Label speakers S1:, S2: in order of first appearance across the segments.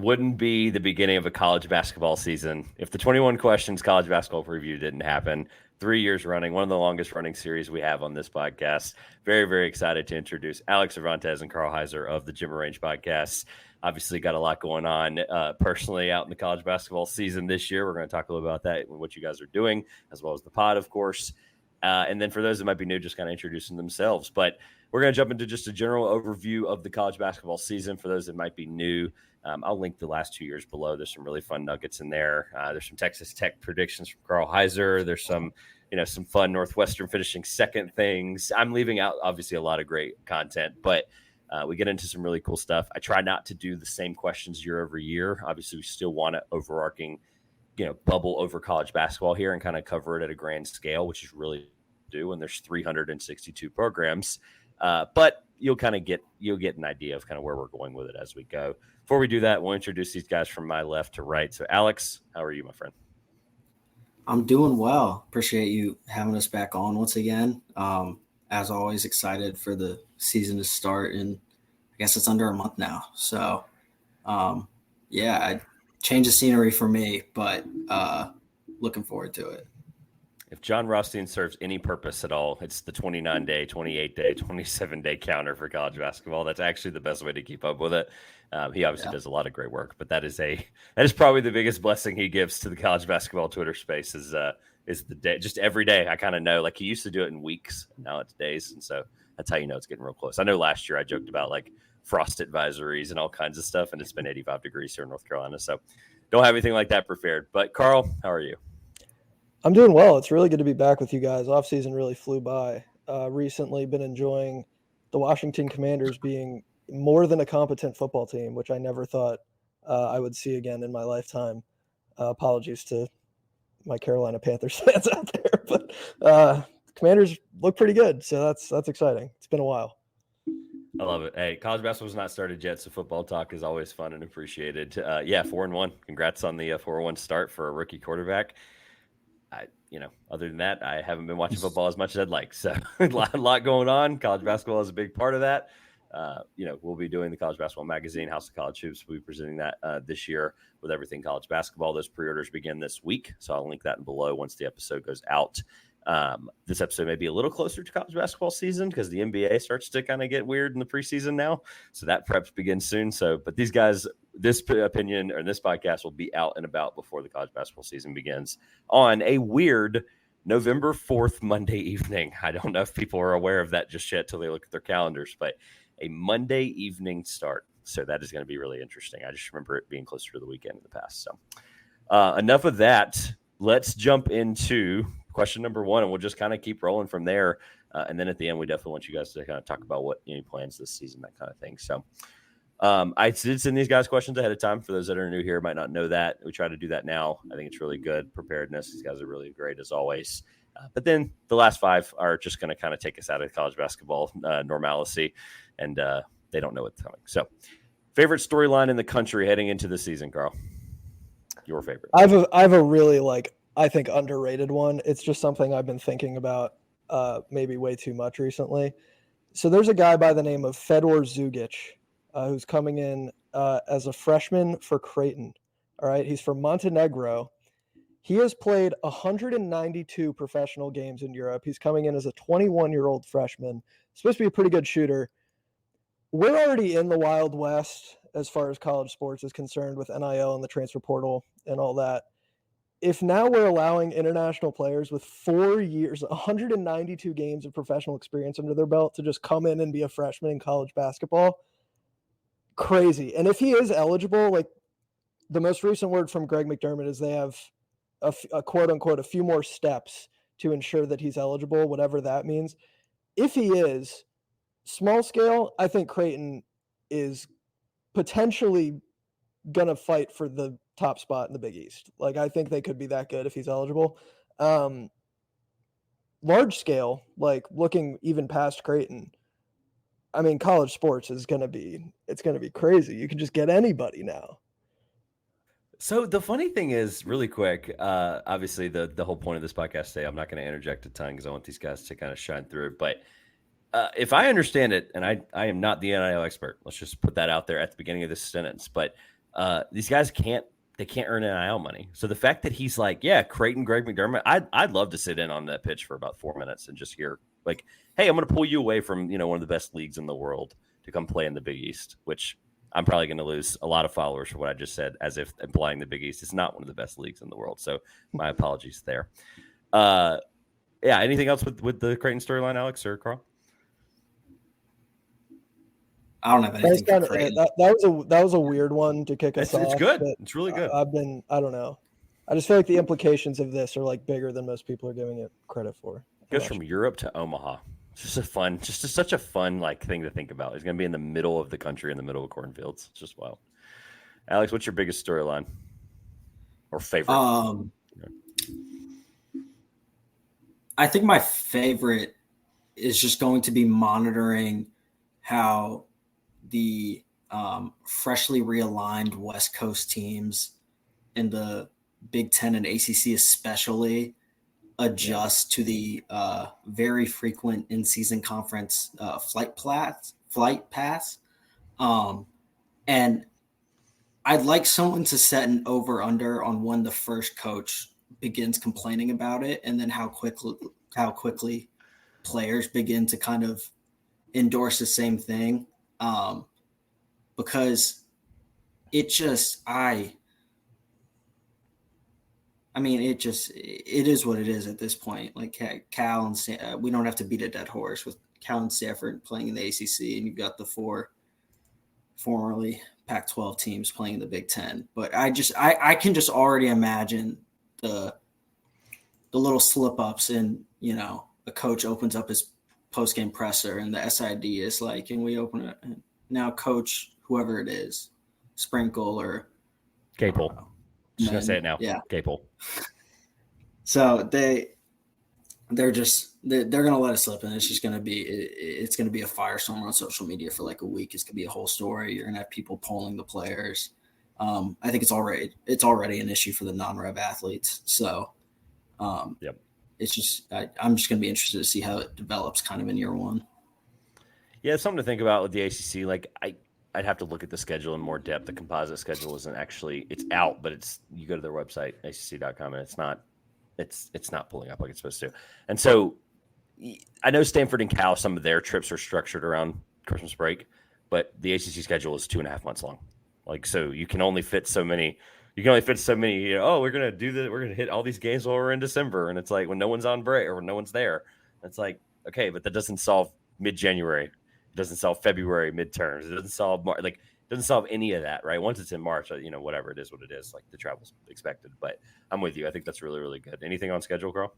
S1: wouldn't be the beginning of a college basketball season if the 21 questions college basketball preview didn't happen. 3 years running, one of the longest running series we have on this podcast. Very, very excited to introduce Alex Cervantes and Karl Heiser of the Gym Range podcast. Obviously got a lot going on personally out in the college basketball season this year. We're going to talk a little about that and what you guys are doing, as well as the pod, of course. And then for those that might be new, just kind of introducing themselves. But we're going to jump into just a general overview of the college basketball season for those that might be new. I'll link the last 2 years below. There's some really fun nuggets in there. There's some Texas Tech predictions from Karl Heiser. There's some fun Northwestern finishing second things. I'm leaving out, obviously, a lot of great content, but we get into some really cool stuff. I try not to do the same questions year over year. Obviously, we still want an overarching, bubble over college basketball here and kind of cover it at a grand scale, which is really do. And there's 362 programs. But you'll get an idea of kind of where we're going with it as we go. Before we do that, we'll introduce these guys from my left to right. So Alex, how are you, my friend?
S2: I'm doing well. Appreciate you having us back on once again. As always, excited for the season to start, and I guess it's under a month now. So, change of scenery for me, but looking forward to it.
S1: If John Rothstein serves any purpose at all, it's the 29-day, 28-day, 27-day counter for college basketball. That's actually the best way to keep up with it. He obviously does a lot of great work, but that is probably the biggest blessing he gives to the college basketball Twitter space is the day. Just every day, I kind of know. Like, he used to do it in weeks, now it's days, and so that's how you know it's getting real close. I know last year I joked about like frost advisories and all kinds of stuff, and it's been 85 degrees here in North Carolina, so don't have anything like that prepared. But Karl, how are you?
S3: I'm doing well. It's really good to be back with you guys. Off season really flew by. Recently been enjoying the Washington Commanders being more than a competent football team, which I never thought I would see again in my lifetime. Apologies to my Carolina Panthers fans out there, but Commanders look pretty good, so that's exciting. It's been a while.
S1: I love it. Hey, college basketball's not started yet, so football talk is always fun and appreciated. 4-1. Congrats on the 4-1 start for a rookie quarterback. Other than that, I haven't been watching football as much as I'd like. So a lot going on. College basketball is a big part of that. We'll be doing the College Basketball Magazine, House of College Hoops. We'll be presenting that this year with everything college basketball. Those pre-orders begin this week, so I'll link that below once the episode goes out. This episode may be a little closer to college basketball season because the NBA starts to kind of get weird in the preseason now. So that prep begins soon. But these guys, this opinion or this podcast will be out and about before the college basketball season begins on a weird November 4th Monday evening. I don't know if people are aware of that just yet till they look at their calendars, but a Monday evening start. So that is going to be really interesting. I just remember it being closer to the weekend in the past. So enough of that. Let's jump into question number one, and we'll just kind of keep rolling from there. And then at the end, we definitely want you guys to kind of talk about what any plans this season, that kind of thing. So I did send these guys questions ahead of time. For those that are new here, might not know that. We try to do that now. I think it's really good preparedness. These guys are really great as always. But then the last five are just going to kind of take us out of college basketball normalcy, and they don't know what's coming. So favorite storyline in the country heading into the season, Karl? Your favorite?
S3: I have a really I think underrated one. It's just something I've been thinking about maybe way too much recently. So there's a guy by the name of Fedor Zugic who's coming in as a freshman for Creighton. All right. He's from Montenegro. He has played 192 professional games in Europe. He's coming in as a 21-year-old freshman. Supposed to be a pretty good shooter. We're already in the Wild West as far as college sports is concerned with NIL and the transfer portal and all that. If now we're allowing international players with 4 years, 192 games of professional experience under their belt to just come in and be a freshman in college basketball, crazy. And if he is eligible, the most recent word from Greg McDermott is they have a quote unquote, a few more steps to ensure that he's eligible, whatever that means. If he is small scale, I think Creighton is potentially going to fight for the top spot in the Big East. I think they could be that good if he's eligible. Large scale, looking even past Creighton, I mean, college sports is going to be crazy. You can just get anybody now.
S1: So the funny thing is, really quick, obviously the whole point of this podcast today, I'm not going to interject a ton because I want these guys to kind of shine through. But if I understand it, and I am not the NIL expert, let's just put that out there at the beginning of this sentence, but these guys can't earn NIL money. So the fact that he's like, yeah, Creighton, Greg McDermott, I'd love to sit in on that pitch for about 4 minutes and just hear like, hey, I'm going to pull you away from, one of the best leagues in the world to come play in the Big East, which I'm probably going to lose a lot of followers for what I just said, as if implying the Big East is not one of the best leagues in the world. So my apologies there. Yeah. Anything else with the Creighton storyline, Alex or Karl?
S2: I don't have anything for Creighton.
S3: That was a weird one to kick us off.
S1: It's good. It's really good.
S3: I don't know. I just feel like the implications of this are like bigger than most people are giving it credit for.
S1: It goes from Europe to Omaha. It's just such a fun like thing to think about. It's going to be in the middle of the country, in the middle of cornfields. It's just wild. Alex, what's your biggest storyline or favorite?
S2: I think my favorite is just going to be monitoring how the freshly realigned West Coast teams in the Big Ten and ACC especially adjust to the very frequent in-season conference flight pass. And I'd like someone to set an over-under on when the first coach begins complaining about it, and then how quickly players begin to kind of endorse the same thing. Because it just, it is what it is at this point. Like Cal and we don't have to beat a dead horse with Cal and Stanford playing in the ACC, and you've got the 4 formerly Pac-12 teams playing in the Big Ten. But I can just already imagine the little slip ups, and a coach opens up his post-game presser and the SID is like, and we open it now, coach, whoever it is, Sprinkle or
S1: Capel. Just gonna say it now.
S2: Yeah,
S1: Capel.
S2: So they're gonna let it slip, and it's just gonna be a firestorm on social media for like a week. It's gonna be a whole story. You're gonna have people polling the players. I think it's already an issue for the non-rev athletes. So,
S1: yep.
S2: It's just I'm just gonna be interested to see how it develops kind of in year one.
S1: Yeah, it's something to think about with the ACC. Like I'd have to look at the schedule in more depth. The composite schedule isn't actually, it's out, but you go to their website, acc.com, and it's not pulling up like it's supposed to. And so I know Stanford and Cal, some of their trips are structured around Christmas break, but the ACC schedule is 2.5 months long. Like, so you can only fit so many. We're going to hit all these games while we're in December. And it's like, when no one's on break or when no one's there, it's like, okay, but that doesn't solve mid-January. It doesn't solve February midterms. It doesn't solve it doesn't solve any of that, right? Once it's in March, whatever it is, what it is, like the travel's expected. But I'm with you. I think that's really, really good. Anything on schedule, Karl?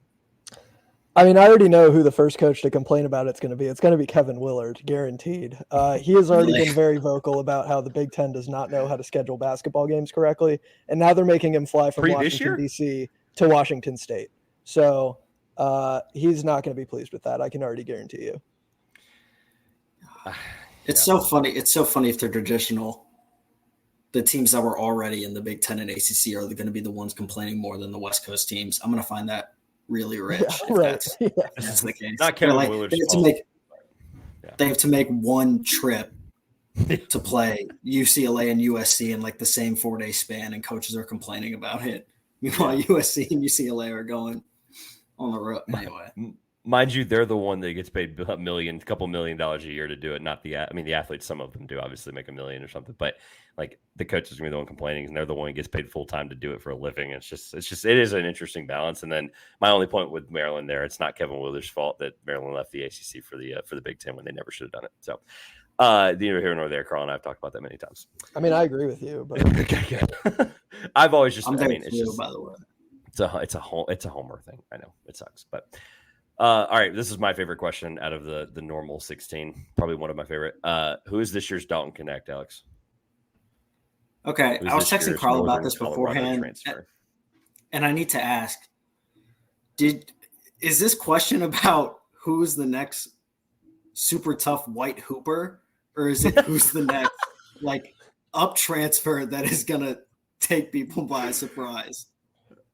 S3: I mean, I already know who the first coach to complain about it's going to be. It's going to be Kevin Willard, guaranteed. He has already been very vocal about how the Big Ten does not know how to schedule basketball games correctly, and now they're making him fly from Washington, D.C. to Washington State. So he's not going to be pleased with that. I can already guarantee you.
S2: It's so funny. It's so funny if they're traditional. The teams that were already in the Big Ten and ACC are going to be the ones complaining more than the West Coast teams. I'm going to find that really rich.
S3: Yeah, right.
S2: That's the case.
S1: Not Kevin Willard's
S2: fault. They have to make one trip to play UCLA and USC in like the same 4-day span, and coaches are complaining about it. Meanwhile, USC and UCLA are going on the road anyway.
S1: Mind you, they're the one that gets paid $1 million, couple $1 million a year to do it. Not the athletes, some of them do obviously make $1 million or something, but like the coaches are gonna be the one complaining, and they're the one who gets paid full time to do it for a living. It is an interesting balance. And then my only point with Maryland there, it's not Kevin Willard's fault that Maryland left the ACC for the Big Ten when they never should have done it. So neither here nor there. Karl and I have talked about that many times.
S3: I mean, I agree with you, but
S1: okay, good. I've always just,
S2: it's just, by the way,
S1: it's a homer thing. I know it sucks, but. All right, this is my favorite question out of the normal 16. Probably one of my favorite. Who is this year's Dalton Connect, Alex?
S2: Okay, I was texting Karl about this beforehand, and I need to ask: is this question about who's the next super tough white hooper, or is it who's the next like up transfer that is gonna take people by surprise?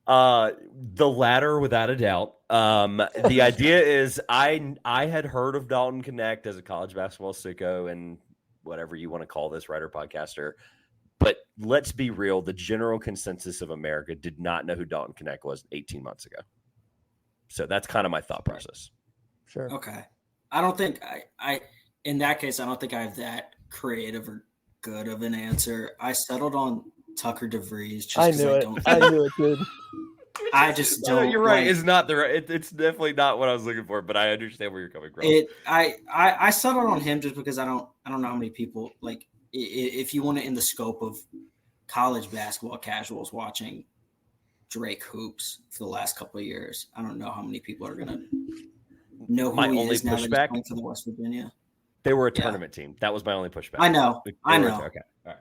S1: The latter, without a doubt. The idea is I had heard of Dalton Connect as a college basketball sicko and whatever you want to call this writer podcaster But let's be real. The general consensus of America did not know who Dalton Knecht was 18 months ago. So that's kind of my thought process.
S3: Sure.
S2: Okay. I don't think I in that case, I don't think I have that creative or good of an answer. I settled on Tucker DeVries just
S3: I
S2: because
S3: knew
S2: I
S3: it.
S2: don't.
S3: I knew it, dude.
S2: I just
S1: No,
S2: don't.
S1: you're right.
S2: like,
S1: It's not the right. It's definitely not what I was looking for. But I understand where you're coming from.
S2: I settled on him just because I don't know how many people like if you want it in the scope of college basketball casuals watching Drake hoops for the last couple of years. I don't know how many people are gonna know who
S1: My
S2: he
S1: only
S2: is now that he's
S1: pushback.
S2: playing for the West Virginia.
S1: They were a
S2: Yeah.
S1: tournament team. That was my only pushback.
S2: I know.
S1: Okay.
S2: I
S1: All
S2: know.
S1: right.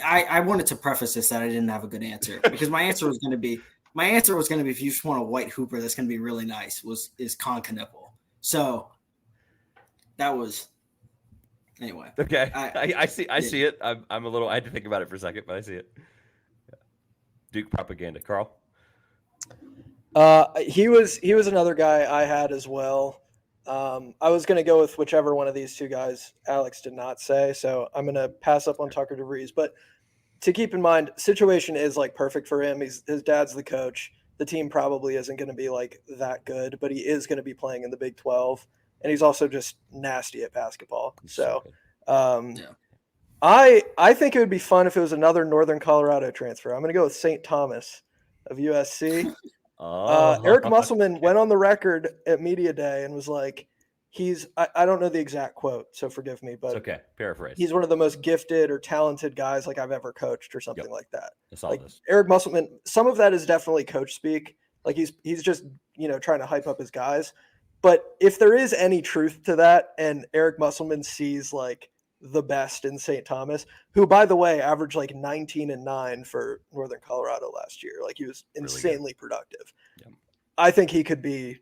S2: I wanted to preface this that I didn't have a good answer because my answer was going to be if you just want a white hooper that's going to be really nice is Con Knipple. So that was anyway.
S1: Okay. I see it. I'm a little. I had to think about it for a second, but I see it. Yeah. Duke propaganda, Karl.
S3: He was another guy I had as well. I was going to go with whichever one of these two guys Alex did not say, so I'm going to pass up on Tucker DeVries. But to keep in mind, situation is like perfect for him. His dad's the coach. The team probably isn't going to be like that good, but he is going to be playing in the Big 12, and he's also just nasty at basketball. So, I think it would be fun if it was another Northern Colorado transfer. I'm going to go with St. Thomas of USC. Eric Musselman went on the record at Media Day and was like, I don't know the exact quote, so forgive me, but
S1: it's okay. Paraphrase.
S3: He's one of the most gifted or talented guys like I've ever coached or something like that.
S1: Like
S3: Eric Musselman, some of that is definitely coach speak. Like he's just, trying to hype up his guys. But if there is any truth to that and Eric Musselman sees like the best in St. Thomas, who by the way averaged like 19-9 for Northern Colorado last year. Like he was insanely productive.
S1: Yeah.
S3: I think he could be,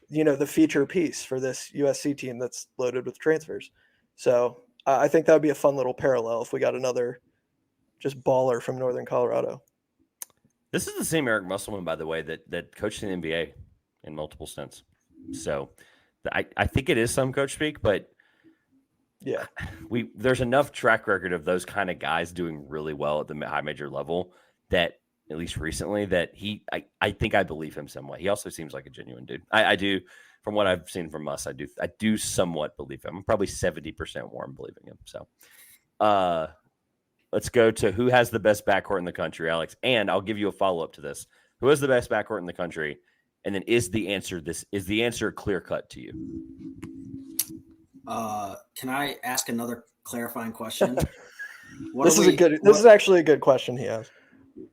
S3: the feature piece for this USC team that's loaded with transfers. So I think that would be a fun little parallel if we got another just baller from Northern Colorado.
S1: This is the same Eric Musselman, by the way, that coached in the NBA in multiple stints. So I think it is some coach speak, but
S3: yeah,
S1: there's enough track record of those kind of guys doing really well at the high major level that at least recently that I think I believe him somewhat. He also seems like a genuine dude. I do, from what I've seen from us, I do somewhat believe him. I'm probably 70% warm believing him. So let's go to who has the best backcourt in the country, Alex. And I'll give you a follow-up to this. Who has the best backcourt in the country? And then is the answer clear cut to you?
S2: Can I ask another clarifying question?
S3: This is actually a good question he has.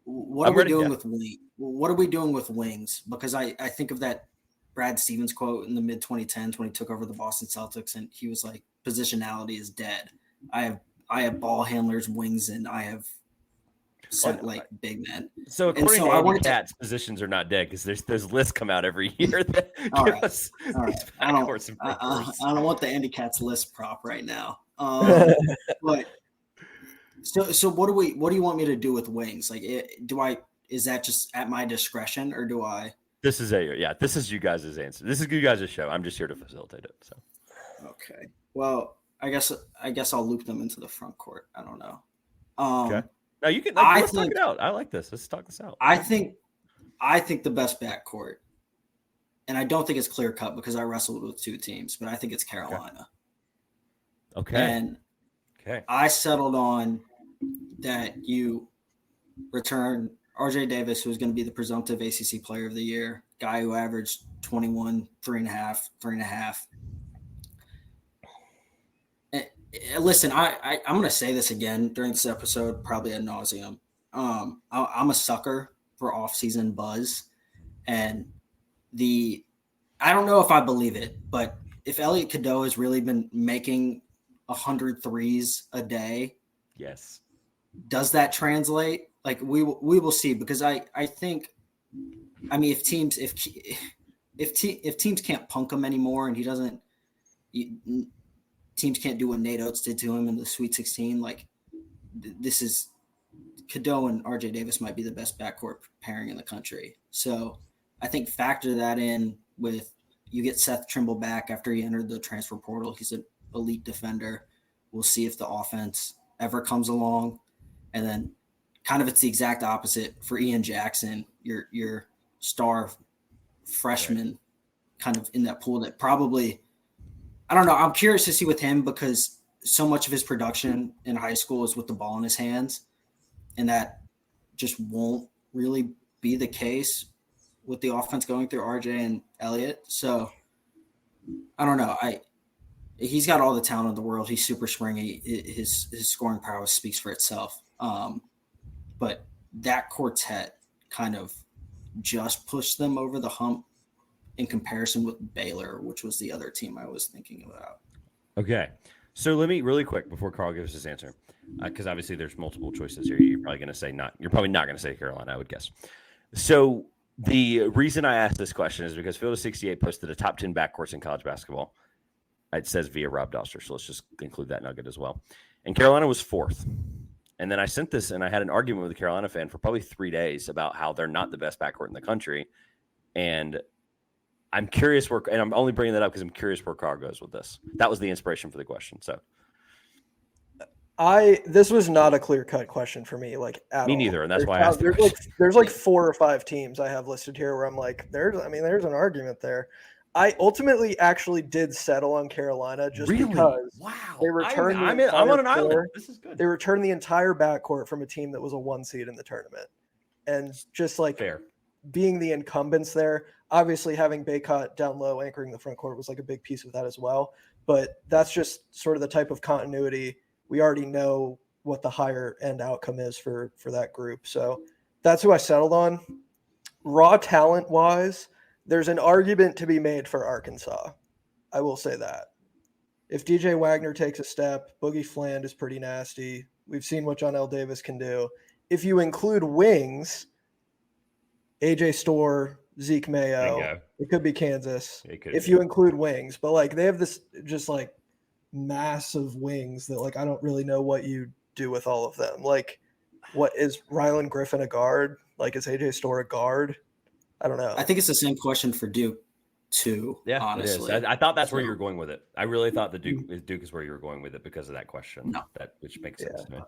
S2: What are we doing with wings? What are we doing with wings? Because I think of that Brad Stevens quote in the mid 2010s when he took over the Boston Celtics, and he was like, "Positionality is dead. I have ball handlers, wings, and I have big men."
S1: So according to Andy Katz, positions are not dead because there's lists come out every year that give us these backcourts and frontcourts.
S2: I don't want the Andy Katz list prop right now. But so what do you want me to do with wings? Like, is that just at my discretion, or do I?
S1: This is you guys' answer. This is you guys' show. I'm just here to facilitate it. So,
S2: okay. Well, I guess I'll loop them into the front court. I don't know.
S1: Okay. Now you can. Let's talk it out. I like this. Let's talk this out.
S2: I think the best backcourt, and I don't think it's clear cut because I wrestled with two teams, but I think it's Carolina.
S1: Okay.
S2: And I settled on that you return RJ Davis, who's going to be the presumptive ACC Player of the Year, guy who averaged 21, 3.5. Listen, I'm going to say this again during this episode, probably ad nauseum. I'm a sucker for off-season buzz, and I don't know if I believe it, but if Elliot Cadeau has really been making 100 threes a day,
S1: yes,
S2: does that translate? Like we will see, because I think, I mean, if teams can't punk him anymore, and he doesn't. Teams can't do what Nate Oates did to him in the Sweet 16. Like, this is Cadeau and RJ Davis might be the best backcourt pairing in the country. So I think factor that in with you get Seth Trimble back after he entered the transfer portal. He's an elite defender. We'll see if the offense ever comes along. And then kind of it's the exact opposite for Ian Jackson, your star freshman kind of in that pool that probably, I don't know. I'm curious to see with him because so much of his production in high school is with the ball in his hands, and that just won't really be the case with the offense going through RJ and Elliott. So I don't know. He's got all the talent in the world. He's super springy. His scoring prowess speaks for itself. But that quartet kind of just pushed them over the hump in comparison with Baylor, which was the other team I was thinking about.
S1: Okay. So let me really quick before Karl gives his answer, because obviously there's multiple choices here. You're probably not going to say Carolina, I would guess. So the reason I asked this question is because Field of 68 posted a top 10 backcourts in college basketball. It says via Rob Doster, so let's just include that nugget as well. And Carolina was 4th. And then I sent this, and I had an argument with a Carolina fan for probably 3 days about how they're not the best backcourt in the country. And I'm curious and I'm only bringing that up because I'm curious where Karl goes with this. That was the inspiration for the question. So
S3: this was not a clear-cut question for me, like at
S1: me
S3: all.
S1: Neither, and that's why I asked the question.
S3: There's like 4 or 5 teams I have listed here where I'm like, there's an argument there. I ultimately actually did settle on Carolina just because they returned I'm on an island. This is good. They returned the entire backcourt from a team that was a 1 seed in the tournament. And just like
S1: fair.
S3: Being the incumbents there, obviously having Baycott down low anchoring the front court was like a big piece of that as well. But that's just sort of the type of continuity. We already know what the higher end outcome is for that group. So that's who I settled on. Raw talent wise, there's an argument to be made for Arkansas. I will say that. If DJ Wagner takes a step, Boogie Fland is pretty nasty. We've seen what John L. Davis can do. If you include wings, AJ Storr, Zeke Mayo, it could be Kansas. If you include wings, but like they have this just like massive wings that like I don't really know what you do with all of them. Like, what is Rylan Griffin a guard? Like, is AJ Storr a guard? I don't know.
S2: I think it's the same question for Duke too.
S1: Yeah,
S2: honestly,
S1: it is. I thought that's where you were going with it. I really thought the Duke is where you were going with it because of that question.
S2: No.
S1: Which makes sense to me.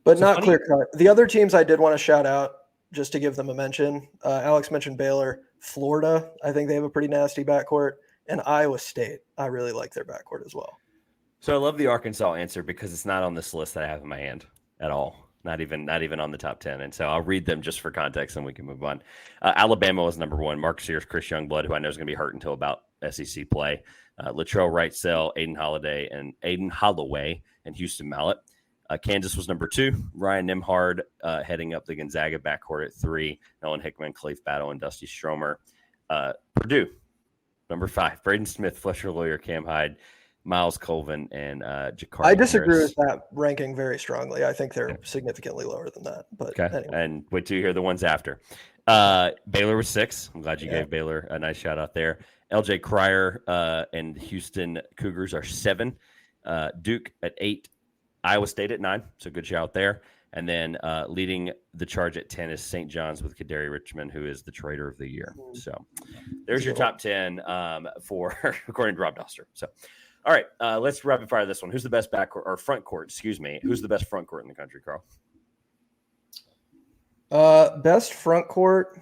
S3: But so not clear cut. The other teams I did want to shout out just to give them a mention. Alex mentioned Baylor, Florida. I think they have a pretty nasty backcourt, and Iowa State. I really like their backcourt as well.
S1: So I love the Arkansas answer because it's not on this list that I have in my hand at all. Not even on the top 10. And so I'll read them just for context and we can move on. Alabama was number 1. Mark Sears, Chris Youngblood, who I know is going to be hurt until about SEC play. Latrell Wrightsell, Aiden Holloway, and Houston Mallett. Kansas was number 2. Ryan Nimhard heading up the Gonzaga backcourt at 3. Nolan Hickman, Khalif Battle, and Dusty Stromer. Purdue, number 5. Braden Smith, Fletcher Lawyer, Cam Hyde, Miles Colvin, and Jakari
S3: I disagree
S1: Harris.
S3: with that ranking very strongly. I think they're significantly lower than that. But anyway.
S1: And wait till you hear the ones after. Baylor was 6. I'm glad you gave Baylor a nice shout out there. LJ Cryer and Houston Cougars are 7. Duke at 8. Iowa State at 9. So good shout there. And then leading the charge at 10 is St. John's with Kadari Richmond, who is the Trader of the Year. So there's your top 10 for according to Rob Doster. So. All right, let's rapid fire this one. Who's the best backcourt or front court? Excuse me. Who's the best front court in the country, Karl?
S3: Best front court.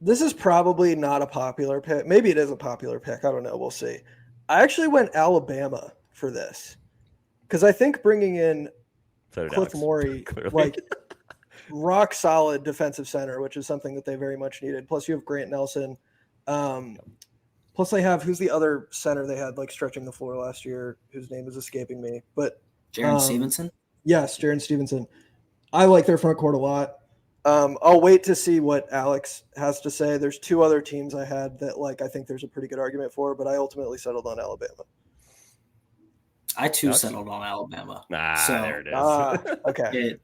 S3: This is probably not a popular pick. Maybe it is a popular pick. I don't know. We'll see. I actually went Alabama for this because I think bringing in Cliff Morey, like rock solid defensive center, which is something that they very much needed. Plus, you have Grant Nelson. Plus they have who's the other center they had like stretching the floor last year whose name is escaping me, but
S2: Jaron Stevenson.
S3: Yes, Jaron Stevenson. I like their front court a lot. I'll wait to see what Alex has to say. There's 2 other teams I had that like I think there's a pretty good argument for, but I ultimately settled on Alabama.
S2: I too settled on Alabama.
S1: There it is.
S3: Okay.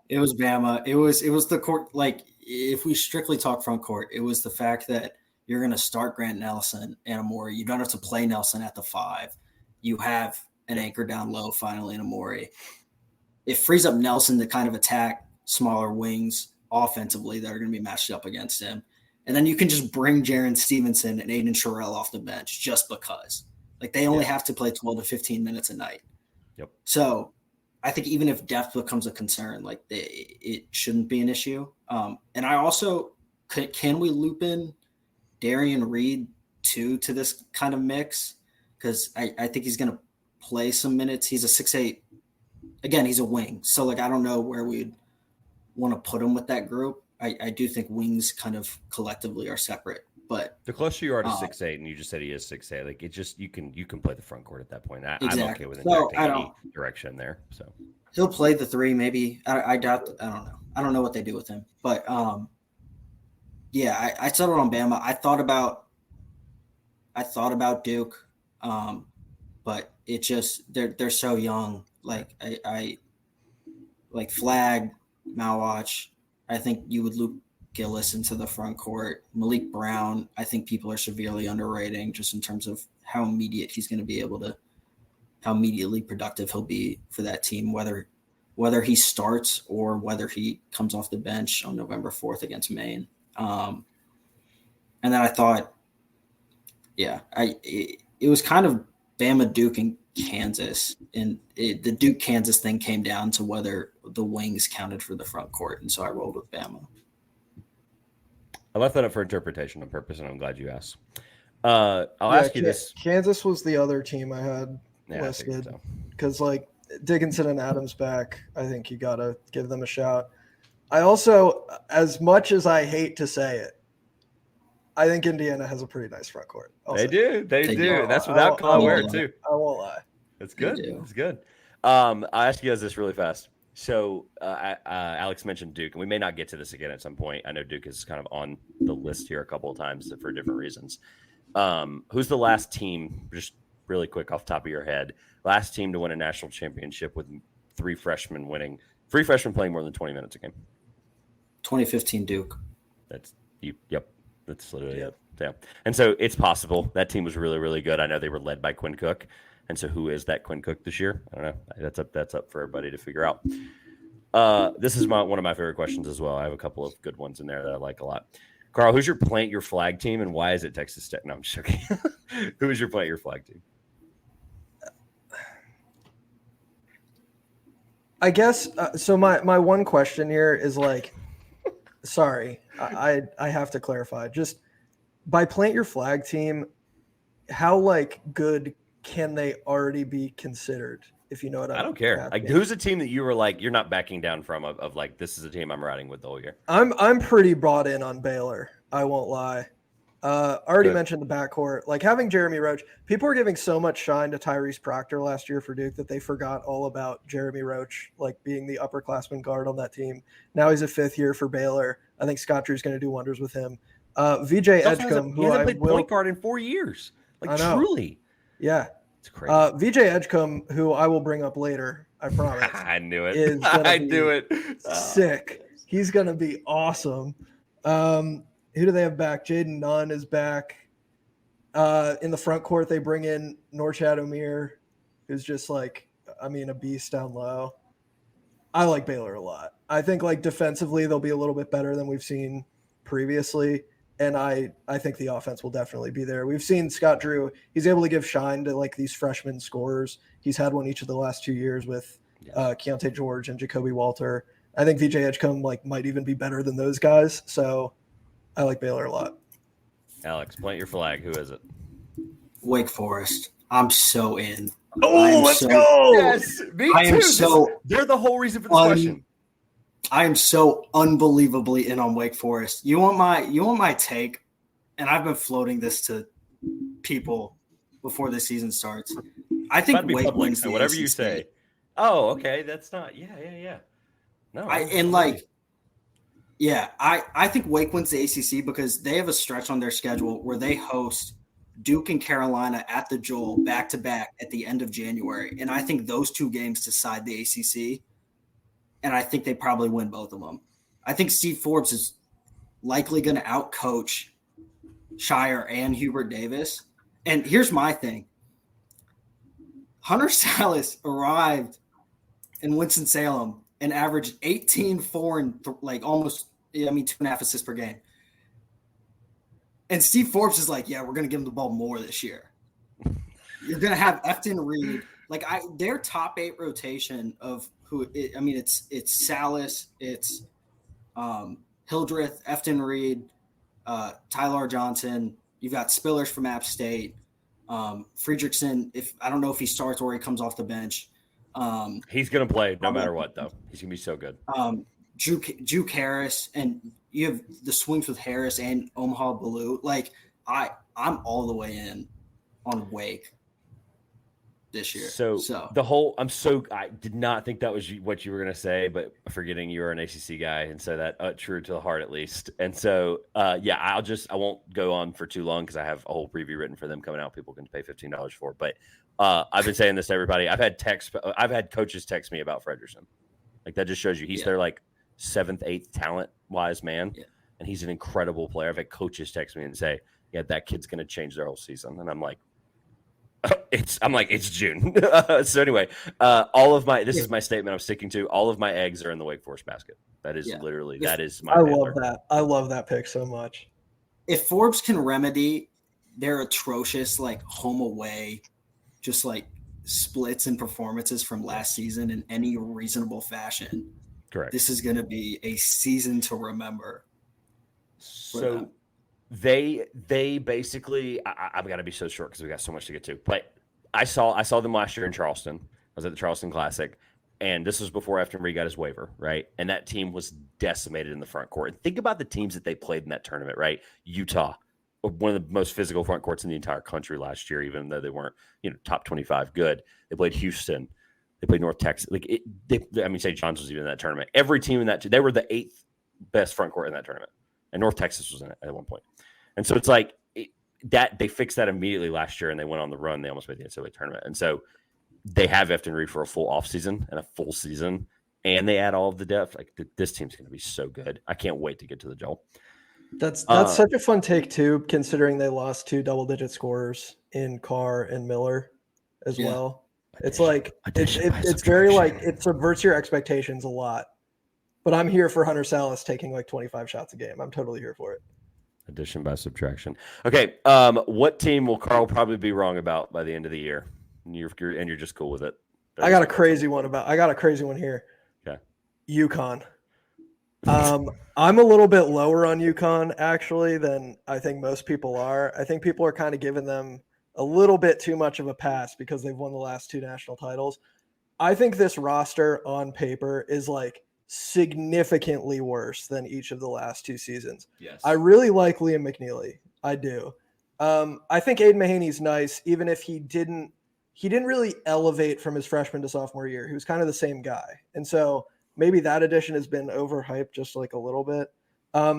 S2: It was Bama. It was the court. Like if we strictly talk front court, it was the fact that you're going to start Grant Nelson and Amori. You don't have to play Nelson at the 5. You have an anchor down low finally in Amori. It frees up Nelson to kind of attack smaller wings offensively that are going to be matched up against him. And then you can just bring Jaron Stevenson and Aiden Sherrill off the bench just because. Like they only have to play 12 to 15 minutes a night.
S1: Yep.
S2: So I think even if depth becomes a concern, like it shouldn't be an issue. And I also can we loop in Darian Reed too to this kind of mix? Because I think he's going to play some minutes. He's a 6'8". Again, he's a wing. So like I don't know where we'd want to put him with that group. I do think wings kind of collectively are separate. But
S1: the closer you are to 6'8", and you just said he is 6'8", like it just you can play the front court at that point. I'm okay with injecting any direction there. So
S2: he'll play the 3, maybe. I doubt. I don't know. I don't know what they do with him. But yeah, I settled on Bama. I thought about Duke, but it just they're so young. Like I like Flag, Malwatch. I think you would loop Gillis into the front court. Malik Brown, I think people are severely underrating just in terms of how immediate he's going to be able to, how immediately productive he'll be for that team, whether he starts or whether he comes off the bench on November 4th against Maine. And then I thought, yeah, it was kind of Bama, Duke, and Kansas. And the Duke-Kansas thing came down to whether the wings counted for the front court. And so I rolled with Bama.
S3: I
S1: left that up for interpretation on purpose, and I'm glad you asked. I'll ask you this.
S3: Kansas was the other team I had listed because, like, Dickinson and Adams back, I think you got to give them a shout. I also, as much as I hate to say it, I think Indiana has a pretty nice front court.
S1: They do. That's without Kyle Ware, too.
S3: I won't lie.
S1: It's good. It's good. I'll ask you guys this really fast. So Alex mentioned Duke, and we may not get to this again at some point. I know Duke is kind of on the list here a couple of times for different reasons. Who's the last team, just really quick off the top of your head, last team to win a national championship with three freshmen playing more than 20 minutes a game?
S2: 2015 Duke.
S1: That's you. Yep. That's literally it. Yeah. And so it's possible. That team was really, really good. I know they were led by Quinn Cook. And so who is that Quinn Cook this year? I don't know. That's up for everybody to figure out. This is one of my favorite questions as well. I have a couple of good ones in there that I like a lot. Karl, who's your plant your flag team, and why is it Texas Tech? No, I'm just joking. Who is your plant your flag team?
S3: I guess so. My one question here is like, sorry, I have to clarify. Just by plant your flag team, how like good can they already be considered? If you know what
S1: I don't care. Like, who's a team that you were like you're not backing down from of like this is a team I'm riding with the whole year?
S3: I'm pretty bought in on Baylor. I won't lie. Already mentioned the backcourt. Like having Jeremy Roach. People were giving so much shine to Tyrese Proctor last year for Duke that they forgot all about Jeremy Roach, like being the upperclassman guard on that team. Now he's a fifth year for Baylor. I think Scott Drew's going to do wonders with him. VJ Edgecombe,
S1: who hasn't played point guard in 4 years. Like truly.
S3: Yeah.
S1: It's crazy.
S3: VJ Edgecombe, who I will bring up later, I promise.
S1: I knew it. I knew it.
S3: Sick. He's going to be awesome. Who do they have back? Jaden Nunn is back. In the front court, they bring in Norchad Omir, who's just like, a beast down low. I like Baylor a lot. I think like defensively, they'll be a little bit better than we've seen previously. And I think the offense will definitely be there. We've seen Scott Drew. He's able to give shine to like these freshman scorers. He's had one each of the last 2 years with Keontae George and Jacoby Walter. I think VJ Edgecombe like might even be better than those guys. So I like Baylor a lot.
S1: Alex, plant your flag. Who is it?
S2: Wake Forest. I'm so in.
S1: Oh, let's go. Yes, me too. They're the whole reason for this question.
S2: I am so unbelievably in on Wake Forest. You want my take? And I've been floating this to people before the season starts. I think Wake wins the
S1: whatever
S2: ACC.
S1: You say. Oh, okay. That's not. Yeah. No.
S2: I think Wake wins the ACC because they have a stretch on their schedule where they host Duke and Carolina at the Joel back-to-back at the end of January. And I think those two games decide the ACC. And I think they probably win both of them. I think Steve Forbes is likely going to outcoach Shire and Hubert Davis. And here's my thing. Hunter Salas arrived in Winston-Salem and averaged 18, 4, and almost 2.5 assists per game. And Steve Forbes is like, yeah, we're going to give him the ball more this year. You're going to have Efton Reed, like their top 8 rotation of it's Salas, it's Hildreth, Efton Reed, Tyler Johnson. You've got Spillers from App State, Friedrichsen. I don't know if he starts or he comes off the bench.
S1: He's gonna play no matter what, though. He's gonna be so good.
S2: Juke Harris, and you have the swings with Harris and Omaha Blue. Like I'm all the way in on Wake this year. So
S1: I did not think that was what you were going to say, but forgetting you are an ACC guy, and so that true to the heart at least. And so I won't go on for too long because I have a whole preview written for them coming out. People can pay $15 for, but I've been saying this to everybody. I've had coaches text me about Fredersen. Like that just shows you he's their like 7th, 8th talent wise man, and he's an incredible player. I've had coaches text me and say, "Yeah, that kid's going to change their whole season," and I'm like, it's June. So anyway, this is my statement I'm sticking to. All of my eggs are in the Wake Forest basket. That is literally, that is my
S3: love that. I love that pick so much.
S2: If Forbes can remedy their atrocious, like home away, just like splits and performances from last season in any reasonable fashion,
S1: correct.
S2: This is going to be a season to remember.
S1: So they basically, I've got to be so short because we got so much to get to. But I saw them last year in Charleston. I was at the Charleston Classic, and this was before Efton Reed got his waiver, right? And that team was decimated in the front court. And think about the teams that they played in that tournament, right? Utah, one of the most physical front courts in the entire country last year, even though they weren't, top 25 good. They played Houston. They played North Texas. St. John's was even in that tournament. Every team in that, they were the 8th best front court in that tournament. And North Texas was in it at one point. And so it's like that they fixed that immediately last year and they went on the run. They almost made the NCAA tournament. And so they have Efton Reed for a full offseason and a full season. And they add all of the depth. Like this team's going to be so good. I can't wait to get to the Joel.
S3: That's such a fun take too, considering they lost 2 double-digit scorers in Carr and Miller as well. It's like it's very like it subverts your expectations a lot. But I'm here for Hunter Salas taking like 25 shots a game. I'm totally here for it.
S1: Addition by subtraction. Okay, what team will Karl probably be wrong about by the end of the year? And you're just cool with it.
S3: I got a crazy one here.
S1: Okay.
S3: UConn. I'm a little bit lower on UConn actually than I think most people are. I think people are kind of giving them a little bit too much of a pass because they've won the last 2 national titles. I think this roster on paper is like significantly worse than each of the last 2 seasons.
S1: Yes.
S3: I really like Liam McNeely. I do. I think Aiden Mahaney's nice, even if he didn't really elevate from his freshman to sophomore year. He was kind of the same guy. And so maybe that addition has been overhyped just like a little bit.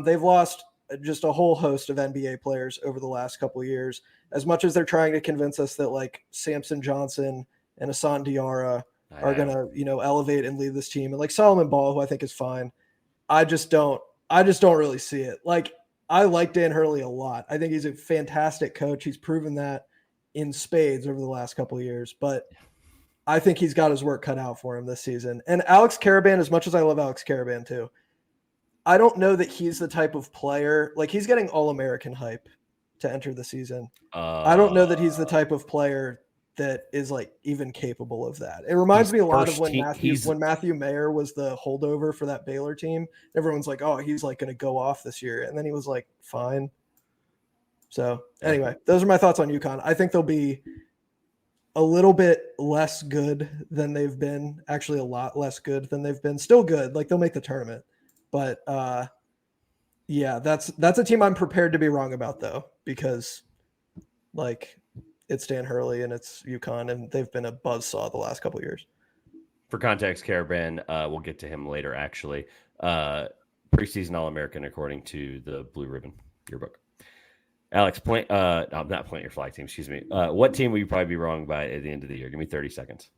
S3: They've lost just a whole host of NBA players over the last couple of years, as much as they're trying to convince us that like Samson Johnson and Hassan Diarra are going to, elevate and lead this team. And like Solomon Ball, who I think is fine. I just don't really see it. Like I like Dan Hurley a lot. I think he's a fantastic coach. He's proven that in spades over the last couple of years, but I think he's got his work cut out for him this season. And Alex Karaban, as much as I love Alex Karaban too, I don't know that he's the type of player, like he's getting All-American hype to enter the season. I don't know that he's the type of player that is like even capable of that. It reminds me a lot of when Matthew Mayer was the holdover for that Baylor team. Everyone's like, oh, he's like going to go off this year. And then he was like, fine. So anyway, those are my thoughts on UConn. I think they'll be a little bit less good than they've been, actually a lot less good than they've been. Still good. Like they'll make the tournament, but that's a team I'm prepared to be wrong about though, because like, it's Dan Hurley and it's UConn, and they've been a buzzsaw the last couple of years.
S1: For context, Karaban, we'll get to him later, actually. Preseason All-American, according to the Blue Ribbon yearbook. Alex, not plant your flag team, excuse me. What team will you probably be wrong by at the end of the year? Give me 30 seconds.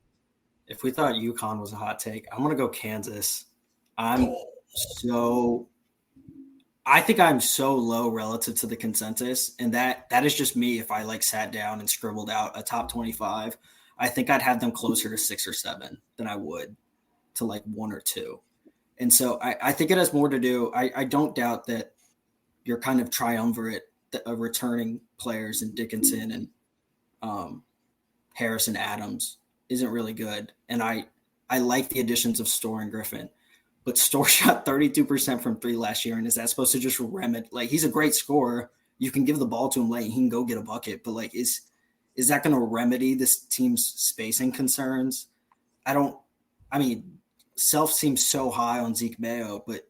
S2: If we thought UConn was a hot take, I'm going to go Kansas. I think I'm so low relative to the consensus, and that is just me. If I like sat down and scribbled out a top 25, I think I'd have them closer to 6 or 7 than I would to like 1 or 2. And so I think it has more to do. I don't doubt that you're kind of triumvirate of returning players in Dickinson and Harrison Adams isn't really good. And I like the additions of Storr and Griffin. But Storr shot 32% from 3 last year, and is that supposed to just remedy? Like, he's a great scorer. You can give the ball to him late, and he can go get a bucket. But, like, is that going to remedy this team's spacing concerns? I mean, Self seems so high on Zeke Mayo, but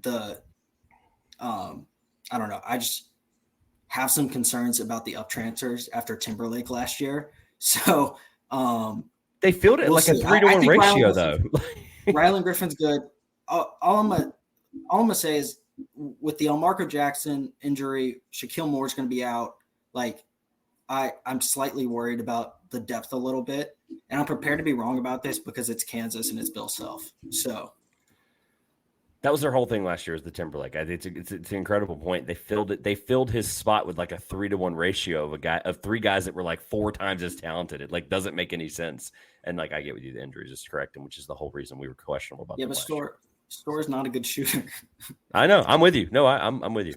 S2: I don't know. I just have some concerns about the up transfers after Timberlake last year. So
S1: they filled it like a 3-to-1 ratio, though.
S2: Rylan Griffin's good. All I'm gonna say is, with the Elmarco Jackson injury, Shaquille Moore's going to be out. Like, I'm slightly worried about the depth a little bit, and I'm prepared to be wrong about this because it's Kansas and it's Bill Self. So
S1: that was their whole thing last year, is the Timberlake. It's an incredible point. They filled it. They filled his spot with like a 3-to-1 ratio of 3 guys that were like 4 times as talented. It like doesn't make any sense. And like, I get with you, the injuries is correct, and which is the whole reason we were questionable about.
S2: Yeah, but Storr's not a good shooter.
S1: I know. I'm with you. No, I'm with you.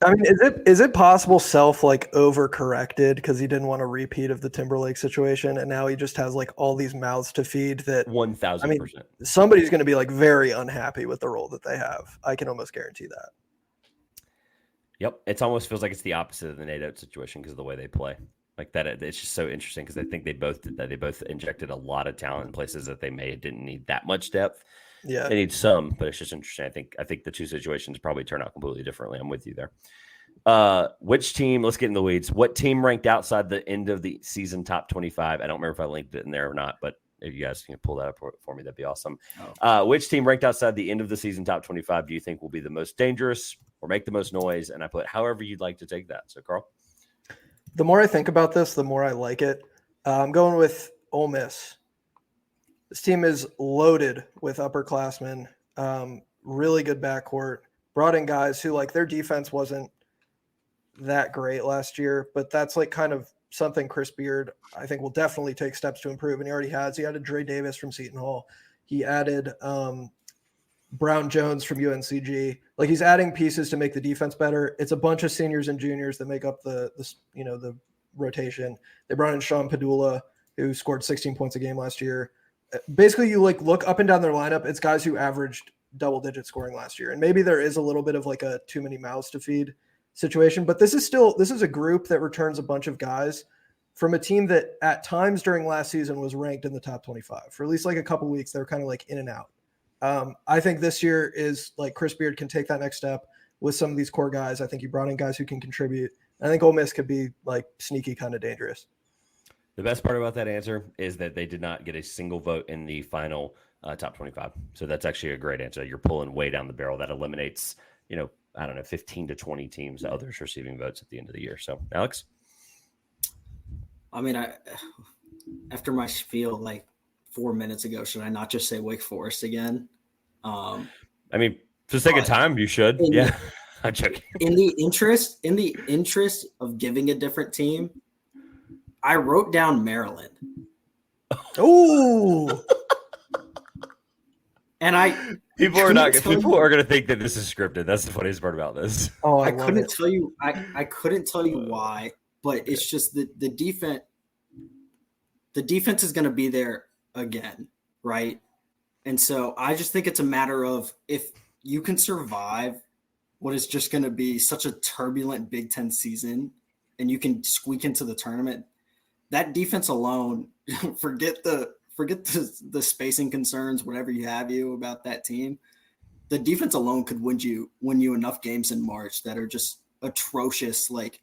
S3: I mean, is it possible Self like overcorrected because he didn't want a repeat of the Timberlake situation, and now he just has like all these mouths to feed? That
S1: 1,000%.
S3: I mean, somebody's going to be like very unhappy with the role that they have. I can almost guarantee that.
S1: Yep, it almost feels like it's the opposite of the Nate Oates situation because of the way they play. Like that, it's just so interesting because I think they both did that. They both injected a lot of talent in places that they didn't need that much depth.
S3: Yeah,
S1: they need some, but it's just interesting. I think the two situations probably turn out completely differently. I'm with you there. Which team? Let's get in the weeds. What team ranked outside the end of the season top 25? I don't remember if I linked it in there or not, but if you guys can pull that up for me, that'd be awesome. Which team ranked outside the end of the season top 25 do you think will be the most dangerous or make the most noise? And I put however you'd like to take that. So, Karl.
S3: The more I think about this, the more I like it. I'm going with Ole Miss. This team is loaded with upperclassmen, really good backcourt, brought in guys who, like, their defense wasn't that great last year, but that's like kind of something Chris Beard, I think, will definitely take steps to improve, and he already has. He added Dre Davis from Seton Hall. He added Brown Jones from UNCG. Like, he's adding pieces to make the defense better. It's a bunch of seniors and juniors that make up the rotation. They brought in Sean Padula, who scored 16 points a game last year. Basically, you like look up and down their lineup, it's guys who averaged double-digit scoring last year. And maybe there is a little bit of like a too many mouths to feed situation, but this is a group that returns a bunch of guys from a team that at times during last season was ranked in the top 25. For at least like a couple weeks, they were kind of like in and out. I think this year is like Chris Beard can take that next step with some of these core guys. I think he brought in guys who can contribute. I think Ole Miss could be like sneaky kind of dangerous.
S1: The best part about that answer is that they did not get a single vote in the final top 25. So that's actually a great answer. You're pulling way down the barrel. That eliminates, 15 to 20 teams, others receiving votes at the end of the year. So, Alex?
S2: I mean, after my spiel like 4 minutes ago, should I not just say Wake Forest again?
S1: For the sake of time, you should. Yeah, I'm joking.
S2: In the interest of giving a different team, I wrote down Maryland.
S3: Ooh.
S2: And
S1: people are going to think that this is scripted. That's the funniest part about this.
S3: Oh,
S2: I couldn't tell you. I couldn't tell you why, but it's just the defense. The defense is going to be there again, right? And so I just think it's a matter of if you can survive what is just going to be such a turbulent Big Ten season, and you can squeak into the tournament. That defense alone, forget the spacing concerns, whatever you have about that team. The defense alone could win you enough games in March that are just atrocious, like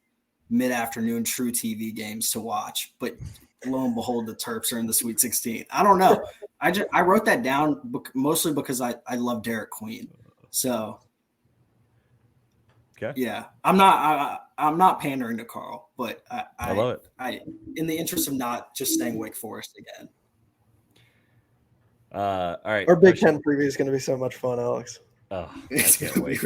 S2: mid-afternoon true TV games to watch. But lo and behold, the Terps are in the Sweet 16. I don't know. I wrote that down mostly because I love Derek Queen. So
S1: okay.
S2: Yeah, I'm not pandering to Karl, but
S1: I love it.
S2: In the interest of not just saying Wake Forest again.
S1: All right.
S3: Our Big Ten preview is going to be so much fun, Alex.
S1: Oh, I can't wait.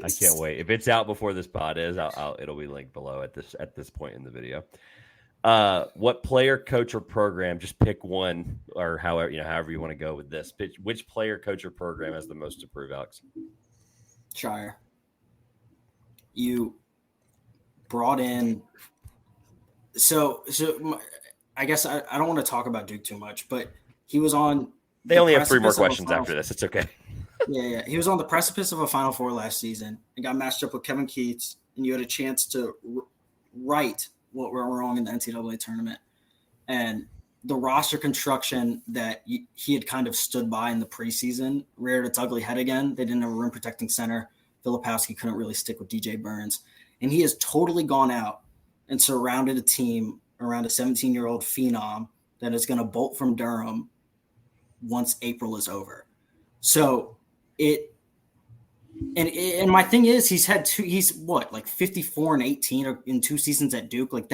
S1: I can't wait. If it's out before this pod is, it'll be linked below at this point in the video. What player, coach, or program? Just pick one, or however you want to go with this. Which player, coach, or program has the most to prove, Alex?
S2: Shire. You brought in. So I guess I don't want to talk about Duke too much, but he was on.
S1: They only have 3 more
S2: precipice of a
S1: questions after this. It's okay.
S2: Yeah. He was on the precipice of a Final Four last season and got matched up with Kevin Keats, and you had a chance to right what went wrong in the NCAA tournament. And the roster construction that he had kind of stood by in the preseason reared its ugly head again. They didn't have a rim protecting center. Filipowski couldn't really stick with DJ Burns. And he has totally gone out and surrounded a team around a 17-year-old phenom that is going to bolt from Durham once April is over. So and my thing is he's 54-18 in 2 seasons at Duke. Like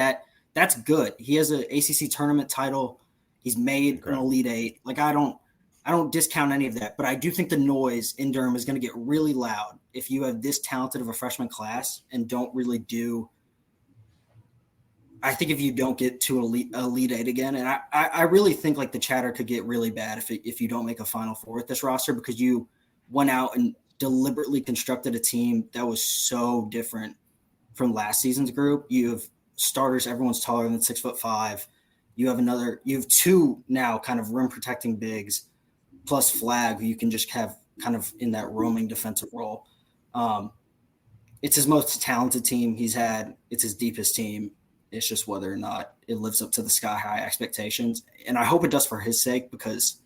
S2: that's good. He has an ACC tournament title. He's made an Elite Eight. Like I don't discount any of that, but I do think the noise in Durham is going to get really loud if you have this talented of a freshman class and don't really do. I think if you don't get to Elite Eight again, and I really think like the chatter could get really bad if you don't make a Final Four with this roster, because you went out and deliberately constructed a team that was so different from last season's group. You have starters, everyone's taller than 6'5". You have 2 now kind of rim protecting bigs plus Flag, who you can just have kind of in that roaming defensive role. It's his most talented team he's had. It's his deepest team. It's just whether or not it lives up to the sky high expectations. And I hope it does for his sake, because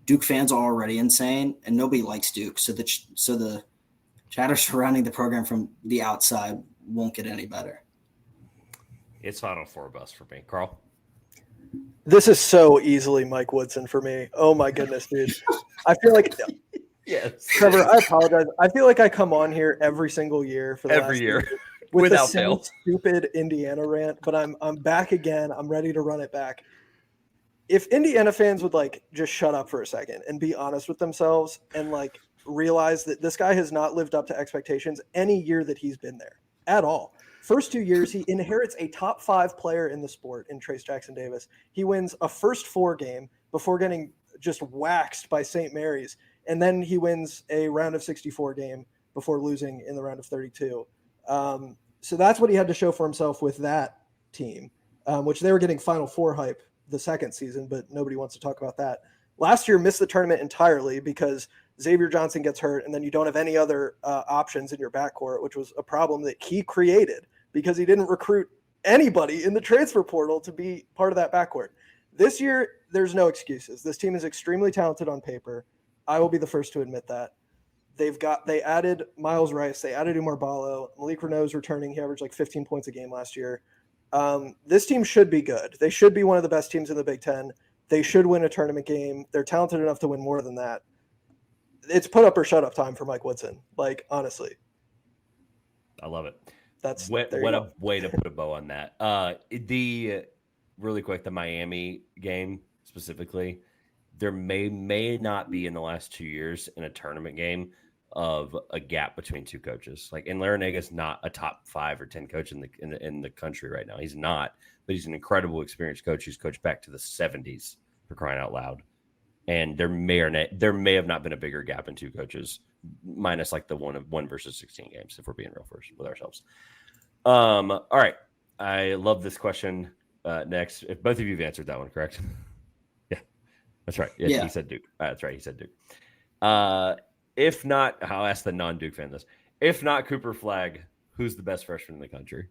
S2: Duke fans are already insane and nobody likes Duke. So the chatter surrounding the program from the outside won't get any better.
S1: It's Final Four bust for me. Karl?
S3: This is so easily Mike Woodson for me. Oh my goodness, dude. I feel like
S1: yes.
S3: Trevor, I apologize. I feel like I come on here every single year for the
S1: every year
S3: with
S1: without
S3: the same
S1: fail.
S3: Stupid Indiana rant, but I'm back again. I'm ready to run it back. If Indiana fans would like just shut up for a second and be honest with themselves and like realize that this guy has not lived up to expectations any year that he's been there at all. First 2 years, he inherits a top 5 player in the sport in Trace Jackson Davis. He wins a first 4 game before getting just waxed by St. Mary's. And then he wins a round of 64 game before losing in the round of 32. So that's what he had to show for himself with that team, which they were getting Final Four hype the second season, but nobody wants to talk about that. Last year missed the tournament entirely because Xavier Johnson gets hurt, and then you don't have any other options in your backcourt, which was a problem that he created because he didn't recruit anybody in the transfer portal to be part of that backcourt. This year, there's no excuses. This team is extremely talented on paper. I will be the first to admit that. They added Miles Rice, they added Umar Ballo, Malik Renault's returning. He averaged like 15 points a game last year. This team should be good. They should be one of the best teams in the Big Ten. They should win a tournament game. They're talented enough to win more than that. It's put up or shut up time for Mike Woodson. Like, honestly.
S1: I love it.
S3: That's
S1: what a way to put a bow on that. Really quick, the Miami game specifically, there may not be in the last 2 years in a tournament game of a gap between 2 coaches. Like, and Larinaga not a top 5 or 10 coach in the country right now. He's not, but he's an incredible experienced coach who's coached back to the 70s, for crying out loud. And there may have not been a bigger gap in 2 coaches, minus like the 1 versus 16 games, if we're being real first with ourselves. All right. I love this question. Next, if both of you have answered that one, correct? Yeah, that's right. Yeah. He said Duke. That's right. He said Duke. If not, I'll ask the non-Duke fan this. If not Cooper Flag, who's the best freshman in the country?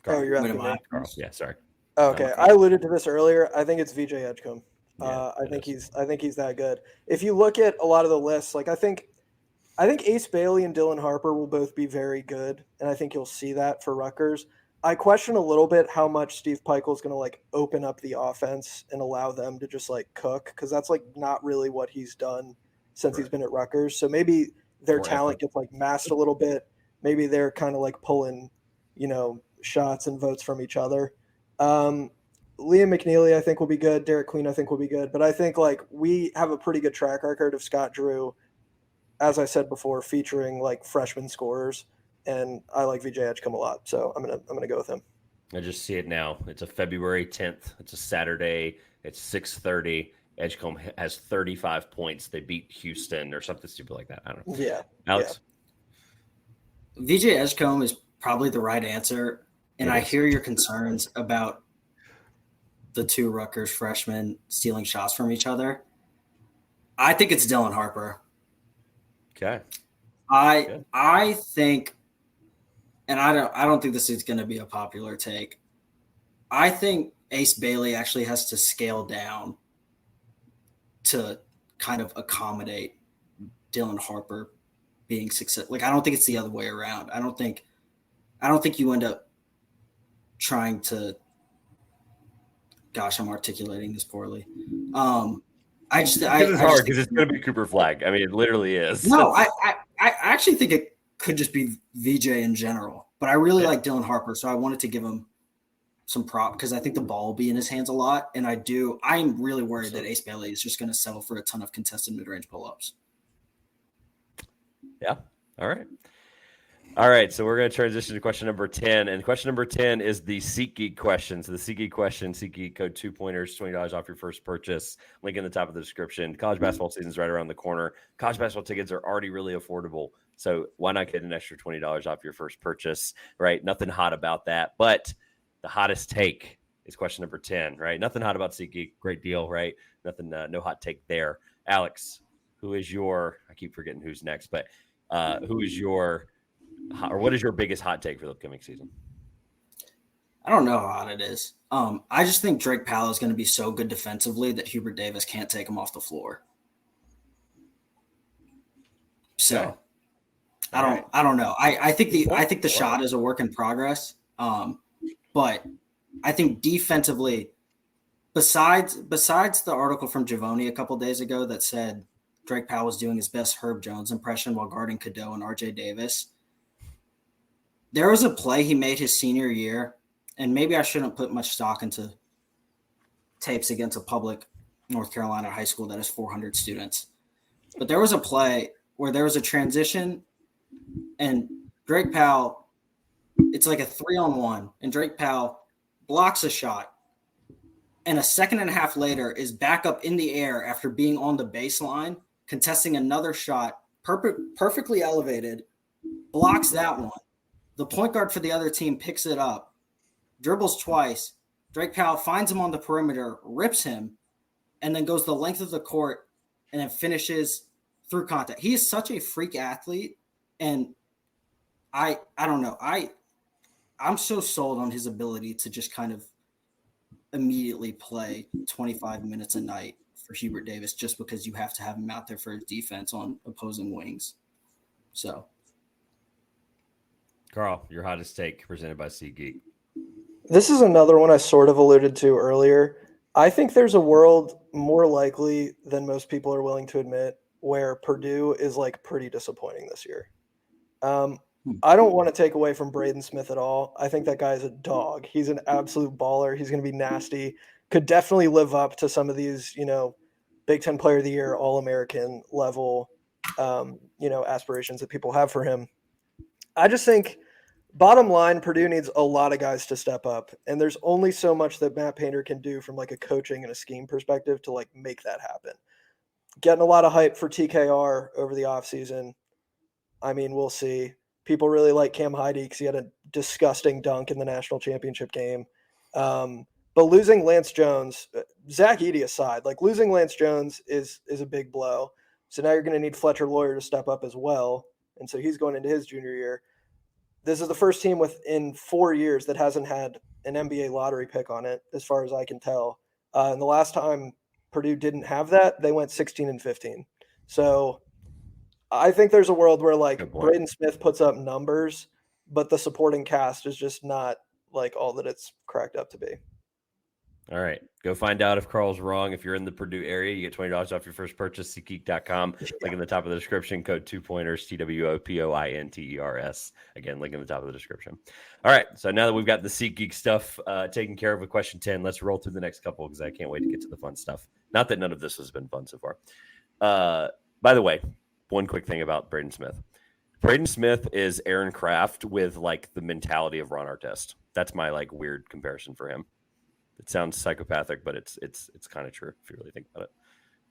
S3: Karl. Oh, you're asking me?
S1: Karl. Yeah, sorry.
S3: Okay, I alluded to this earlier. I think it's VJ Edgecombe.
S1: Yeah,
S3: I think he's that good. If you look at a lot of the lists, like I think Ace Bailey and Dylan Harper will both be very good, and I think you'll see that for Rutgers. I question a little bit how much Steve Peichel is going to like open up the offense and allow them to just like cook, because that's like not really what he's done since he's been at Rutgers. So maybe their talent gets like masked a little bit. Maybe they're kind of like pulling, shots and votes from each other. Liam McNeely, I think, will be good. Derek Queen, I think, will be good. But I think like we have a pretty good track record of Scott Drew, as I said before, featuring like freshman scorers. And I like VJ Edgecombe a lot, so I'm gonna go with him.
S1: I just see it now. It's a February 10th. It's a Saturday. It's 6:30. Edgecombe has 35 points. They beat Houston or something stupid like that. I don't know.
S3: Yeah,
S1: Alex.
S2: VJ Edgecombe is probably the right answer, and I hear your concerns about the two Rutgers freshmen stealing shots from each other. I think it's Dylan Harper.
S1: Okay.
S2: I think, and I don't think this is going to be a popular take. I think Ace Bailey actually has to scale down to kind of accommodate Dylan Harper being successful. Like, I don't think it's the other way around. I don't think you end up trying to. Gosh, I'm articulating this poorly. It's
S1: hard because it's going to be Cooper Flag. I mean, it literally is.
S2: No, I actually think it could just be VJ in general. But I really like Dylan Harper, so I wanted to give him some prop because I think the ball will be in his hands a lot. And I'm really worried that Ace Bailey is just going to settle for a ton of contested mid-range pull-ups.
S1: Yeah. All right. So we're going to transition to question number 10. And question number 10 is the SeatGeek question. So the SeatGeek question, SeatGeek code 2-pointers, $20 off your first purchase. Link in the top of the description. College basketball season is right around the corner. College basketball tickets are already really affordable. So why not get an extra $20 off your first purchase, right? Nothing hot about that. But the hottest take is question number 10, right? Nothing hot about SeatGeek. Great deal, right? Nothing, no hot take there. Alex, who is your, I keep forgetting who's next, but who is your, or what is your biggest hot take for the upcoming season?
S2: I don't know how hot it is. I just think Drake Powell is going to be so good defensively that Hubert Davis can't take him off the floor. So
S1: okay.
S2: I don't know. I think the shot is a work in progress. But I think defensively, besides the article from Giavone a couple days ago that said Drake Powell was doing his best Herb Jones impression while guarding Cadeau and RJ Davis, there was a play he made his senior year, and maybe I shouldn't put much stock into tapes against a public North Carolina high school that has 400 students. But there was a play where there was a transition, and Drake Powell, it's like a 3-on-1, and Drake Powell blocks a shot, and a second and a half later is back up in the air after being on the baseline, contesting another shot, perfectly elevated, blocks that one. The point guard for the other team picks it up, dribbles twice. Drake Powell finds him on the perimeter, rips him, and then goes the length of the court and then finishes through contact. He is such a freak athlete, and I don't know. I'm so sold on his ability to just kind of immediately play 25 minutes a night for Hubert Davis just because you have to have him out there for his defense on opposing wings. So,
S1: Karl, your hottest take presented by SeatGeek.
S3: This is another one I sort of alluded to earlier. I think there's a world more likely than most people are willing to admit where Purdue is like pretty disappointing this year. I don't want to take away from Braden Smith at all. I think that guy is a dog. He's an absolute baller. He's going to be nasty. Could definitely live up to some of these, Big Ten Player of the Year, All-American level, aspirations that people have for him. I just think, bottom line, Purdue needs a lot of guys to step up, and there's only so much that Matt Painter can do from like a coaching and a scheme perspective to like make that happen. Getting a lot of hype for TKR over the offseason. I mean, we'll see. People really like Cam Heide because he had a disgusting dunk in the national championship game. But losing Lance Jones, Zach Edey aside, like losing Lance Jones is a big blow. So now you're going to need Fletcher Lawyer to step up as well. And so he's going into his junior year. This is the first team within 4 years that hasn't had an NBA lottery pick on it, as far as I can tell. And the last time Purdue didn't have that, they went 16-15. So I think there's a world where like Braden Smith puts up numbers, but the supporting cast is just not like all that it's cracked up to be.
S1: All right. Go find out if Karl's wrong. If you're in the Purdue area, you get $20 off your first purchase, SeatGeek.com. Link in the top of the description, code 2-pointers, TWOPOINTERS. Again, link in the top of the description. All right. So now that we've got the SeatGeek stuff taken care of with question 10, let's roll through the next couple because I can't wait to get to the fun stuff. Not that none of this has been fun so far. By the way, one quick thing about Braden Smith. Braden Smith is Aaron Kraft with like the mentality of Ron Artest. That's my like weird comparison for him. It sounds psychopathic, but it's kind of true if you really think about it.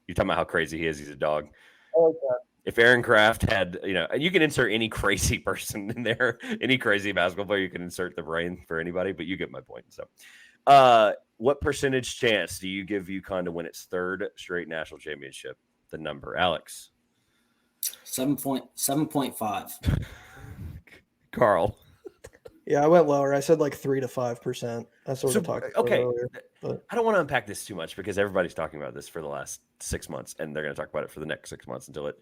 S1: You're talking about how crazy he is. He's a dog.
S3: I like that.
S1: if Aaron Kraft had, and you can insert any crazy person in there, any crazy basketball player, you can insert the brain for anybody, but you get my point. So, what percentage chance do you give UConn to win its third straight national championship? The number, Alex.
S2: 7.5.
S1: Karl.
S3: Yeah, I went lower. I said like 3 to 5%. I sort of talked about it earlier. But
S1: I don't want to unpack this too much because everybody's talking about this for the last 6 months, and they're going to talk about it for the next 6 months until it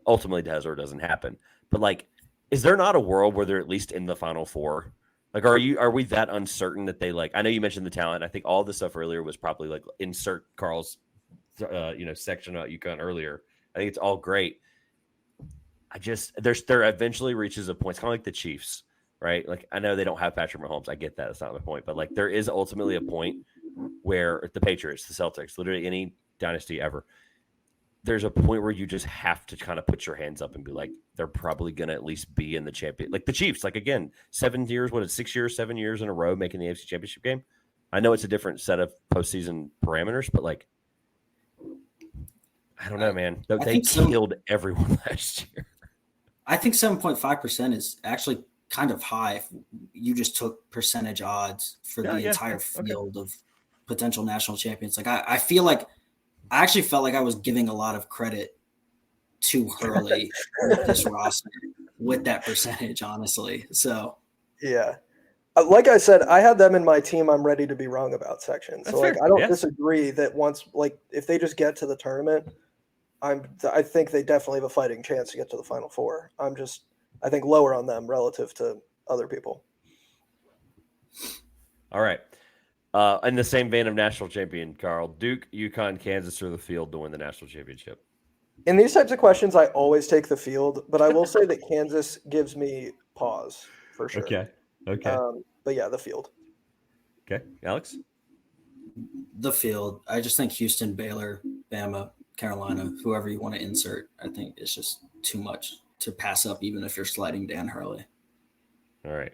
S1: ultimately does or doesn't happen. But like, is there not a world where they're at least in the Final Four? Like, are we that uncertain that they like? I know you mentioned the talent. I think all the stuff earlier was probably like insert Karl's, section about UConn earlier. I think it's all great. There eventually reaches a point. It's kind of like the Chiefs, right? Like, I know they don't have Patrick Mahomes. I get that. That's not my point. But like, there is ultimately a point where the Patriots, the Celtics, literally any dynasty ever, there's a point where you just have to kind of put your hands up and be like, they're probably going to at least be in the champion. Like the Chiefs, like again, 7 years, 6 years, 7 years in a row making the AFC Championship game. I know it's a different set of postseason parameters, but like, I don't know, man. They killed everyone last year.
S2: I think 7.5% is actually kind of high if you just took percentage odds for the entire field of potential national champions. Like I feel like I actually felt like I was giving a lot of credit to Hurley with this roster with that percentage, honestly. So
S3: yeah. Like I said, I had them in my team I'm ready to be wrong about section. So like, I don't disagree that once, like, if they just get to the tournament, I think they definitely have a fighting chance to get to the Final Four. I think lower on them relative to other people.
S1: All right. In the same vein of national champion, Karl, Duke, UConn, Kansas, or the field to win the national championship?
S3: In these types of questions, I always take the field, but I will say that Kansas gives me pause for sure.
S1: Okay.
S3: But yeah, the field.
S1: Okay. Alex?
S2: The field. I just think Houston, Baylor, Bama, Carolina, whoever you want to insert, I think it's just too much to pass up, even if you're sliding Dan Hurley.
S1: All right.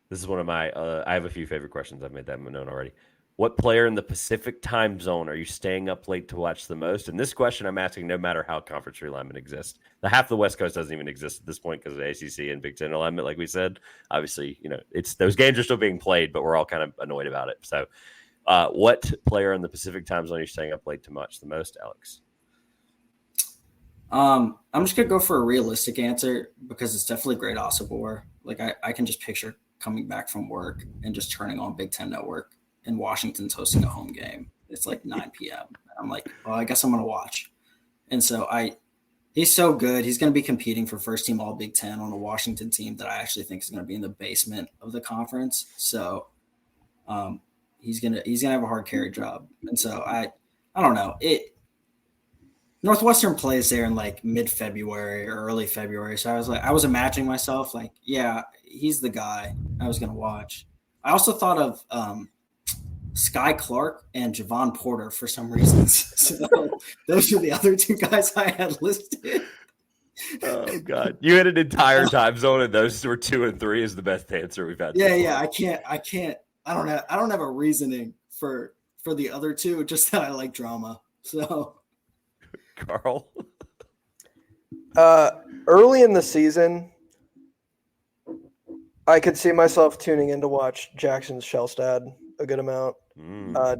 S1: This is one of my I have a few favorite questions. I've made that known already. What player in the Pacific time zone are you staying up late to watch the most? And this question I'm asking no matter how conference realignment exists. The half of the West Coast doesn't even exist at this point because of ACC and Big Ten alignment, like we said. Obviously, it's those games are still being played, but we're all kind of annoyed about it. So what player in the Pacific time zone are you staying up late to watch the most, Alex?
S2: I'm just going to go for a realistic answer because it's definitely Great Osobor. Like I can just picture coming back from work and just turning on Big Ten Network and Washington's hosting a home game. It's like 9 p.m. I'm like, well, I guess I'm going to watch. And so he's so good. He's going to be competing for first team all Big Ten on a Washington team that I actually think is going to be in the basement of the conference. So he's going to have a hard carry job. And so I don't know. Northwestern plays there in like mid-February or early February. So I was imagining myself like, yeah, he's the guy I was going to watch. I also thought of Sky Clark and Javon Porter for some reasons. So those are the other two guys I had listed.
S1: Oh God. You had an entire time zone and those were 2 and 3 is the best answer we've had.
S2: Yeah. I can't. I don't have a reasoning for the other two, just that I like drama. So
S1: Karl.
S3: Early in the season, I could see myself tuning in to watch Jackson Shellstad a good amount,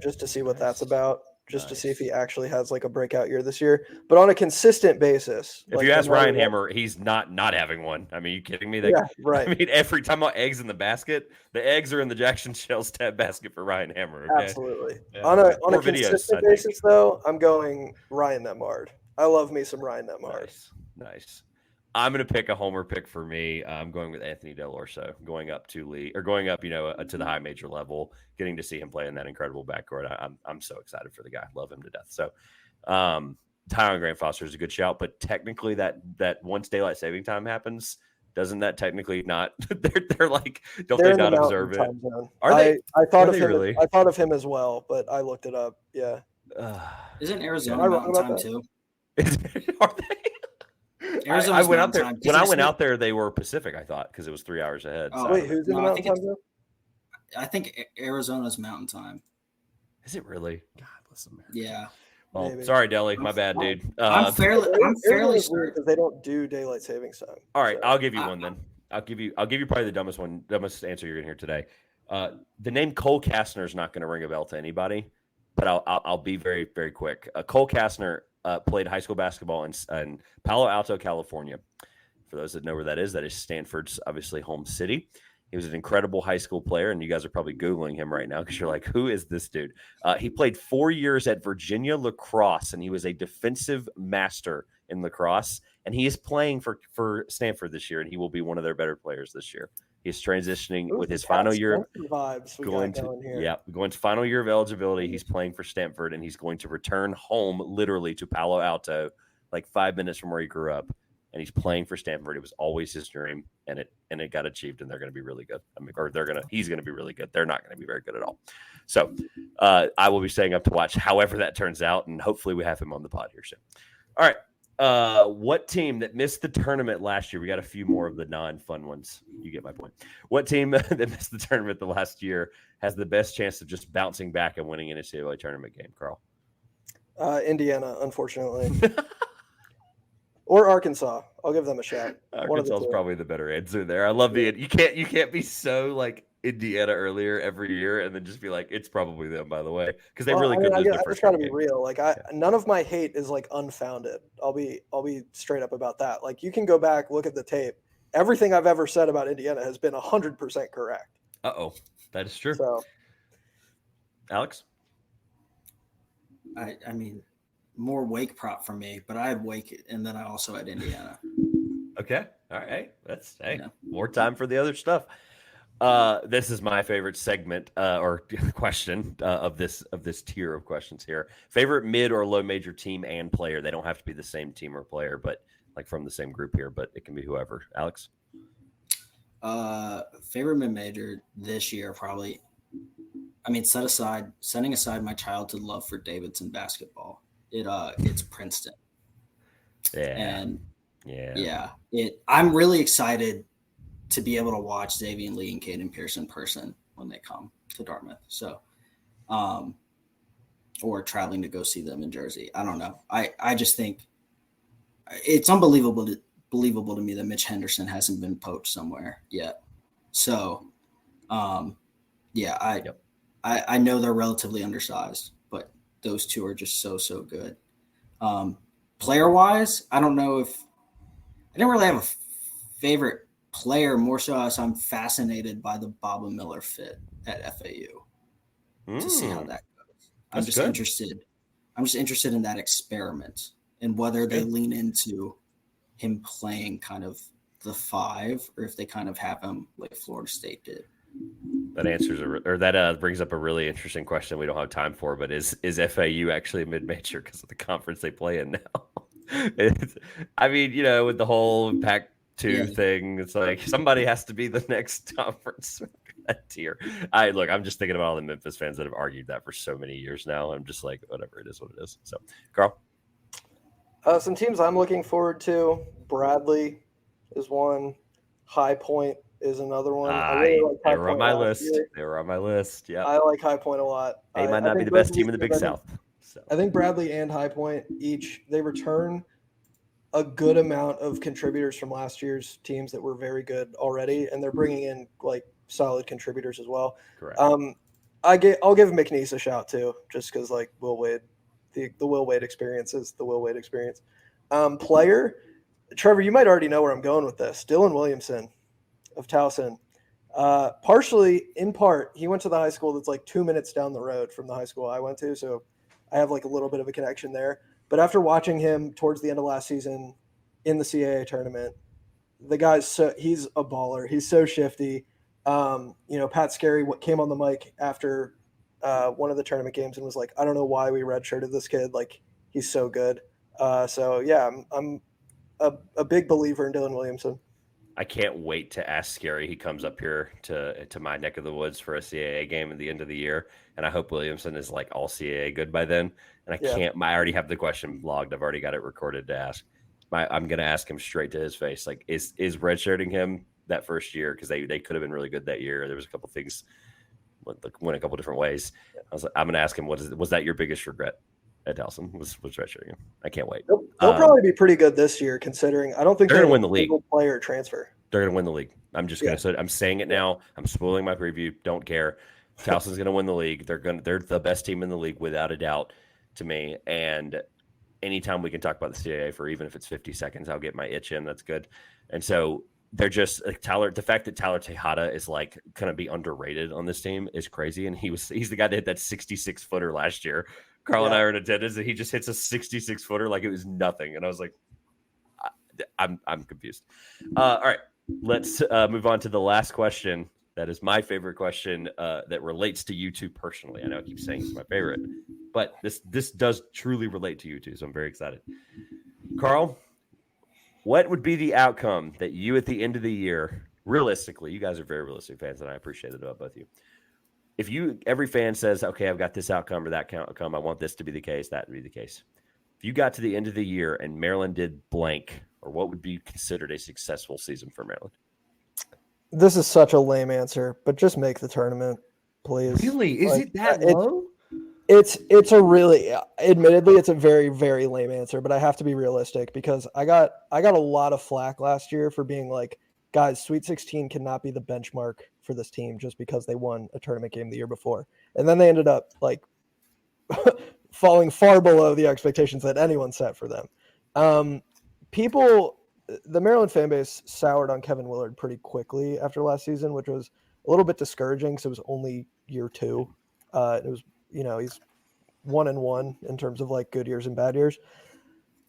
S3: just to see what that's about, to see if he actually has like a breakout year this year. But on a consistent basis.
S1: If you ask Ryan Hammer, he's not having one. I mean, are you kidding me?
S3: Yeah, right.
S1: I mean, every time about eggs in the basket, the eggs are in the Jackson Shellstad basket for Ryan Hammer. Okay?
S3: Absolutely.
S1: Yeah.
S3: On a consistent basis, though, I'm going Ryan Netmard. I love me some Ryan Netmard.
S1: Nice. I'm going to pick a homer pick for me. I'm going with Anthony Del Orso, going up to the high major level, getting to see him play in that incredible backcourt. I'm so excited for the guy. Love him to death. So, Tyron Grant Foster is a good shout, but technically that once daylight saving time happens, doesn't that technically not? They're like, don't they not observe it?
S3: Are they? I thought of him.
S1: Really?
S3: I thought of him as well, but I looked it up. Yeah.
S2: Isn't Arizona Mountain Time too?
S1: Are they? I went out there. When I went out there, they were Pacific, I thought, because it was 3 hours ahead.
S2: Oh,
S1: so.
S3: Wait, who's in the Mountain Time zone?
S2: I think Arizona's Mountain Time.
S1: Is it really? God bless America.
S2: Yeah.
S1: Well,
S3: maybe.
S1: sorry, Deli. My bad, dude.
S2: I'm fairly
S3: Arizona is weird
S2: certain.
S3: because they don't do daylight savings time.
S1: All right,
S3: so.
S1: I'll give you one then. I'll give you probably the dumbest answer you're gonna hear today. The name Cole Kastner is not going to ring a bell to anybody, but I'll be very, very quick. Cole Kastner played high school basketball in Palo Alto, California. For those that know where that is Stanford's obviously home city. He was an incredible high school player, and you guys are probably Googling him right now because you're like, who is this dude? He played 4 years at Virginia Lacrosse, and he was a defensive master in lacrosse, and he is playing for Stanford this year, and he will be one of their better players this year. He's transitioning with his final year.
S3: Vibes
S1: going to final year of eligibility. He's playing for Stanford, and he's going to return home literally to Palo Alto, like 5 minutes from where he grew up. And he's playing for Stanford. It was always his dream, and it got achieved, and they're going to be really good. He's going to be really good. They're not going to be very good at all. So I will be staying up to watch however that turns out, and hopefully we have him on the pod here soon. All right. What team that missed the tournament last year? We got a few more of the non-fun ones. You get my point. What team that missed the tournament the last year has the best chance of just bouncing back and winning an NCAA tournament game, Karl?
S3: Indiana, unfortunately. Or Arkansas. I'll give them a shot.
S1: Arkansas is probably the better answer there. I love you can't be so like Indiana earlier every year and then just be like, it's probably them, by the way, because they really could lose the first game. I just gotta be
S3: real. Like none of my hate is like unfounded. I'll be straight up about that. Like you can go back, look at the tape. Everything I've ever said about Indiana has been 100% correct.
S1: That is true.
S3: So,
S1: Alex,
S2: I mean, more Wake prop for me, but I had Wake, and then I also had Indiana.
S1: Okay, all right. More time for the other stuff. This is my favorite segment or question of this tier of questions here. Favorite mid or low major team and player. They don't have to be the same team or player, but like from the same group here, but it can be whoever. Alex?
S2: Favorite mid major this year, probably. I mean, setting aside my childhood love for Davidson basketball, it's Princeton. I'm really excited to be able to watch Xavier Lee and Caden Pierce in person when they come to Dartmouth. So, or traveling to go see them in Jersey. I don't know. I just think it's unbelievable to me that Mitch Henderson hasn't been poached somewhere yet. So, I know they're relatively undersized, but those two are just so good. Player wise, I don't know if I didn't really have a favorite player, more so as I'm fascinated by the Baba Miller fit at FAU to see how that goes. I'm just interested in that experiment and whether they lean into him playing kind of the 5 or if they kind of have him like Florida State did.
S1: That brings up a really interesting question we don't have time for, but is FAU actually a mid-major because of the conference they play in now? With the whole Pac-2 thing, it's like somebody has to be the next conference tier. I'm just thinking about all the Memphis fans that have argued that for so many years now. I'm just like, whatever, it is what it is. So, Karl?
S3: Some teams I'm looking forward to. Bradley is one. High Point is another one.
S1: They were on my list. Yeah,
S3: I like High Point a lot.
S1: They might not be the best team in the Big South. So.
S3: I think Bradley and High Point they return a good amount of contributors from last year's teams that were very good already, and they're bringing in like solid contributors as well.
S1: Correct.
S3: I'll give McNeese a shout too, just because like Will Wade, the Will Wade experience is the Will Wade experience. Player, Trevor, you might already know where I'm going with this. Dylan Williamson of Towson. Partially, in part, he went to the high school that's like 2 minutes down the road from the high school I went to, so I have like a little bit of a connection there. But after watching him towards the end of last season in the CAA tournament, the guy's he's a baller. He's so shifty. Pat Scarry came on the mic after one of the tournament games and was like, I don't know why we redshirted this kid. Like, he's so good. I'm a big believer in Dylan Williamson.
S1: I can't wait to ask Scary. He comes up here to my neck of the woods for a CAA game at the end of the year, and I hope Williamson is like all CAA good by then. And I already have the question logged. I've already got it recorded to ask. I'm going to ask him straight to his face. Like, is redshirting him that first year? Because they could have been really good that year. There was a couple things went a couple different ways. I'm going to ask him, was that your biggest regret? at Towson was redshirting him. I can't wait.
S3: They'll probably be pretty good this year, considering I don't think
S1: they're
S3: they
S1: going to win
S3: have
S1: the
S3: a
S1: league.
S3: single player transfer.
S1: They're going to win the league. I'm just going to say, I'm saying it now. I'm spoiling my preview. Don't care. Towson's going to win the league. They're the best team in the league without a doubt to me. And anytime we can talk about the CAA for even if it's 50 seconds, I'll get my itch in. That's good. And so they're just like the fact that Tyler Tejada is like going to be underrated on this team is crazy. And he's the guy that hit that 66-footer last year. Karl and I are in attendance, and he just hits a 66-footer like it was nothing. And I was like, I'm confused. All right, let's move on to the last question. That is my favorite question that relates to you two personally. I know I keep saying it's my favorite, but this does truly relate to you two, so I'm very excited. Karl, what would be the outcome that you at the end of the year, realistically, you guys are very realistic fans, and I appreciate it about both of you. If every fan says, okay, I've got this outcome or that outcome, I want this to be the case, that would be the case. If you got to the end of the year and Maryland did blank, or what would be considered a successful season for Maryland?
S3: This is such a lame answer, but just make the tournament, please.
S1: Really? Is it that low?
S3: It's a really, admittedly, it's a very, very lame answer, but I have to be realistic because I got a lot of flack last year for being like, guys, Sweet 16 cannot be the benchmark for this team just because they won a tournament game the year before. And then they ended up like falling far below the expectations that anyone set for them. The Maryland fan base soured on Kevin Willard pretty quickly after last season, which was a little bit discouraging because it was only year 2. It was, he's 1-1 in terms of like good years and bad years.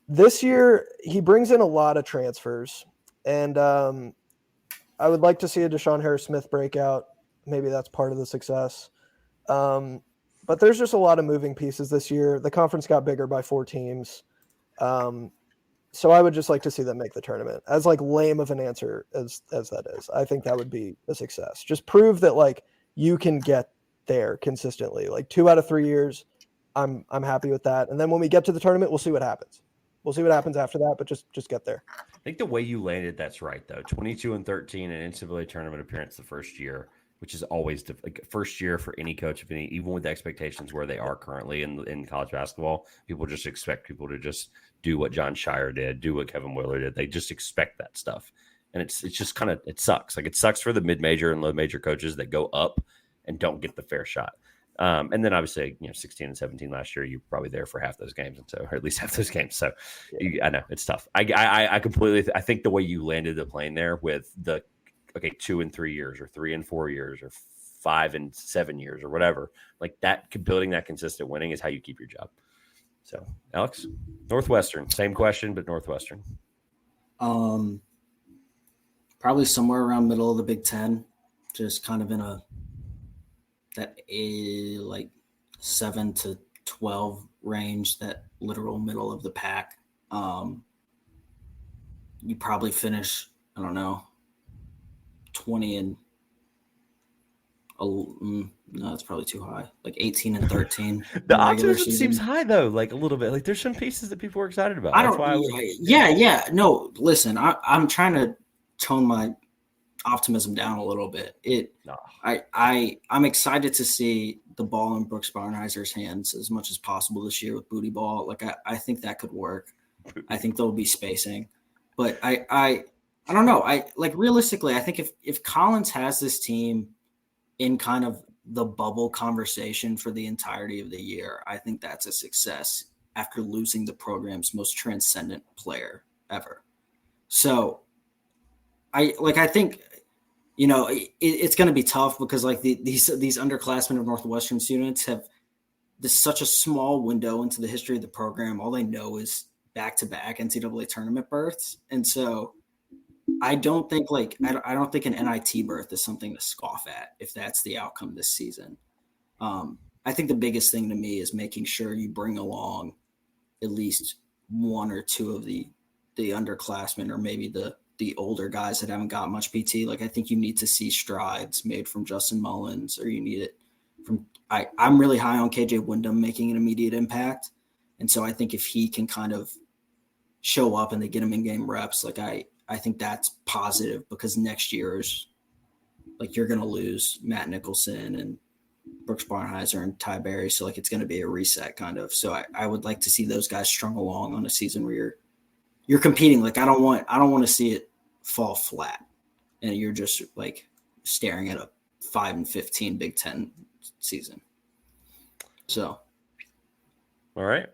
S3: This year, he brings in a lot of transfers, and I would like to see a Deshaun Harris-Smith breakout. Maybe that's part of the success. But there's just a lot of moving pieces this year. The conference got bigger by 4 teams. So I would just like to see them make the tournament. As like lame of an answer as that is, I think that would be a success. Just prove that like you can get there consistently. Like 2 out of 3 years, I'm happy with that. And then when we get to the tournament, we'll see what happens. We'll see what happens after that, but just get there.
S1: I think the way you landed, that's right, though. 22-13 in NCAA tournament appearance the first year, which is always the first year for any coach, even with the expectations where they are currently in college basketball. People just expect people to just do what John Shire did, do what Kevin Willard did. They just expect that stuff. And it's just kind of, it sucks. Like it sucks for the mid-major and low-major coaches that go up and don't get the fair shot. And then obviously, 16 and 17 last year, you're probably there for half those games, and so, or at least half those games. So I know it's tough. I completely, I think the way you landed the plane there with the, 2 and 3 years or 3 and 4 years or 5 and 7 years or whatever, like that, building that consistent winning is how you keep your job. So Alex, Northwestern, same question, but Northwestern.
S2: Probably somewhere around middle of the Big Ten, just kind of in like 7 to 12 range, that literal middle of the pack. You probably finish, I don't know, 20 and no, that's probably too high. Like 18 and 13.
S1: The optimism seems high though, like a little bit. Like there's some pieces that people are excited about.
S2: Yeah. No, listen, I'm trying to tone my optimism down a little bit. I'm excited to see the ball in Brooks Barnheiser's hands as much as possible this year with booty ball. Like I think that could work. I think there'll be spacing, but I don't know. Realistically, I think if Collins has this team in kind of the bubble conversation for the entirety of the year, I think that's a success after losing the program's most transcendent player ever. So I think, it's going to be tough because like these underclassmen of Northwestern students have such a small window into the history of the program. All they know is back-to-back NCAA tournament berths. And so I don't think I don't think an NIT berth is something to scoff at if that's the outcome this season. I think the biggest thing to me is making sure you bring along at least 1 or 2 of the underclassmen, or maybe the older guys that haven't got much PT. Like I think you need to see strides made from Justin Mullins, or you need it from I'm really high on KJ Wyndham making an immediate impact. And so I think if he can kind of show up and they get him in game reps, like I think that's positive, because next year is like you're going to lose Matt Nicholson and Brooks Heiser and Ty Berry. So like it's going to be a reset kind of. So I would like to see those guys strung along on a season where you're competing. Like I don't want to see it fall flat and you're just like staring at a 5-15 Big Ten season. So.
S1: All right.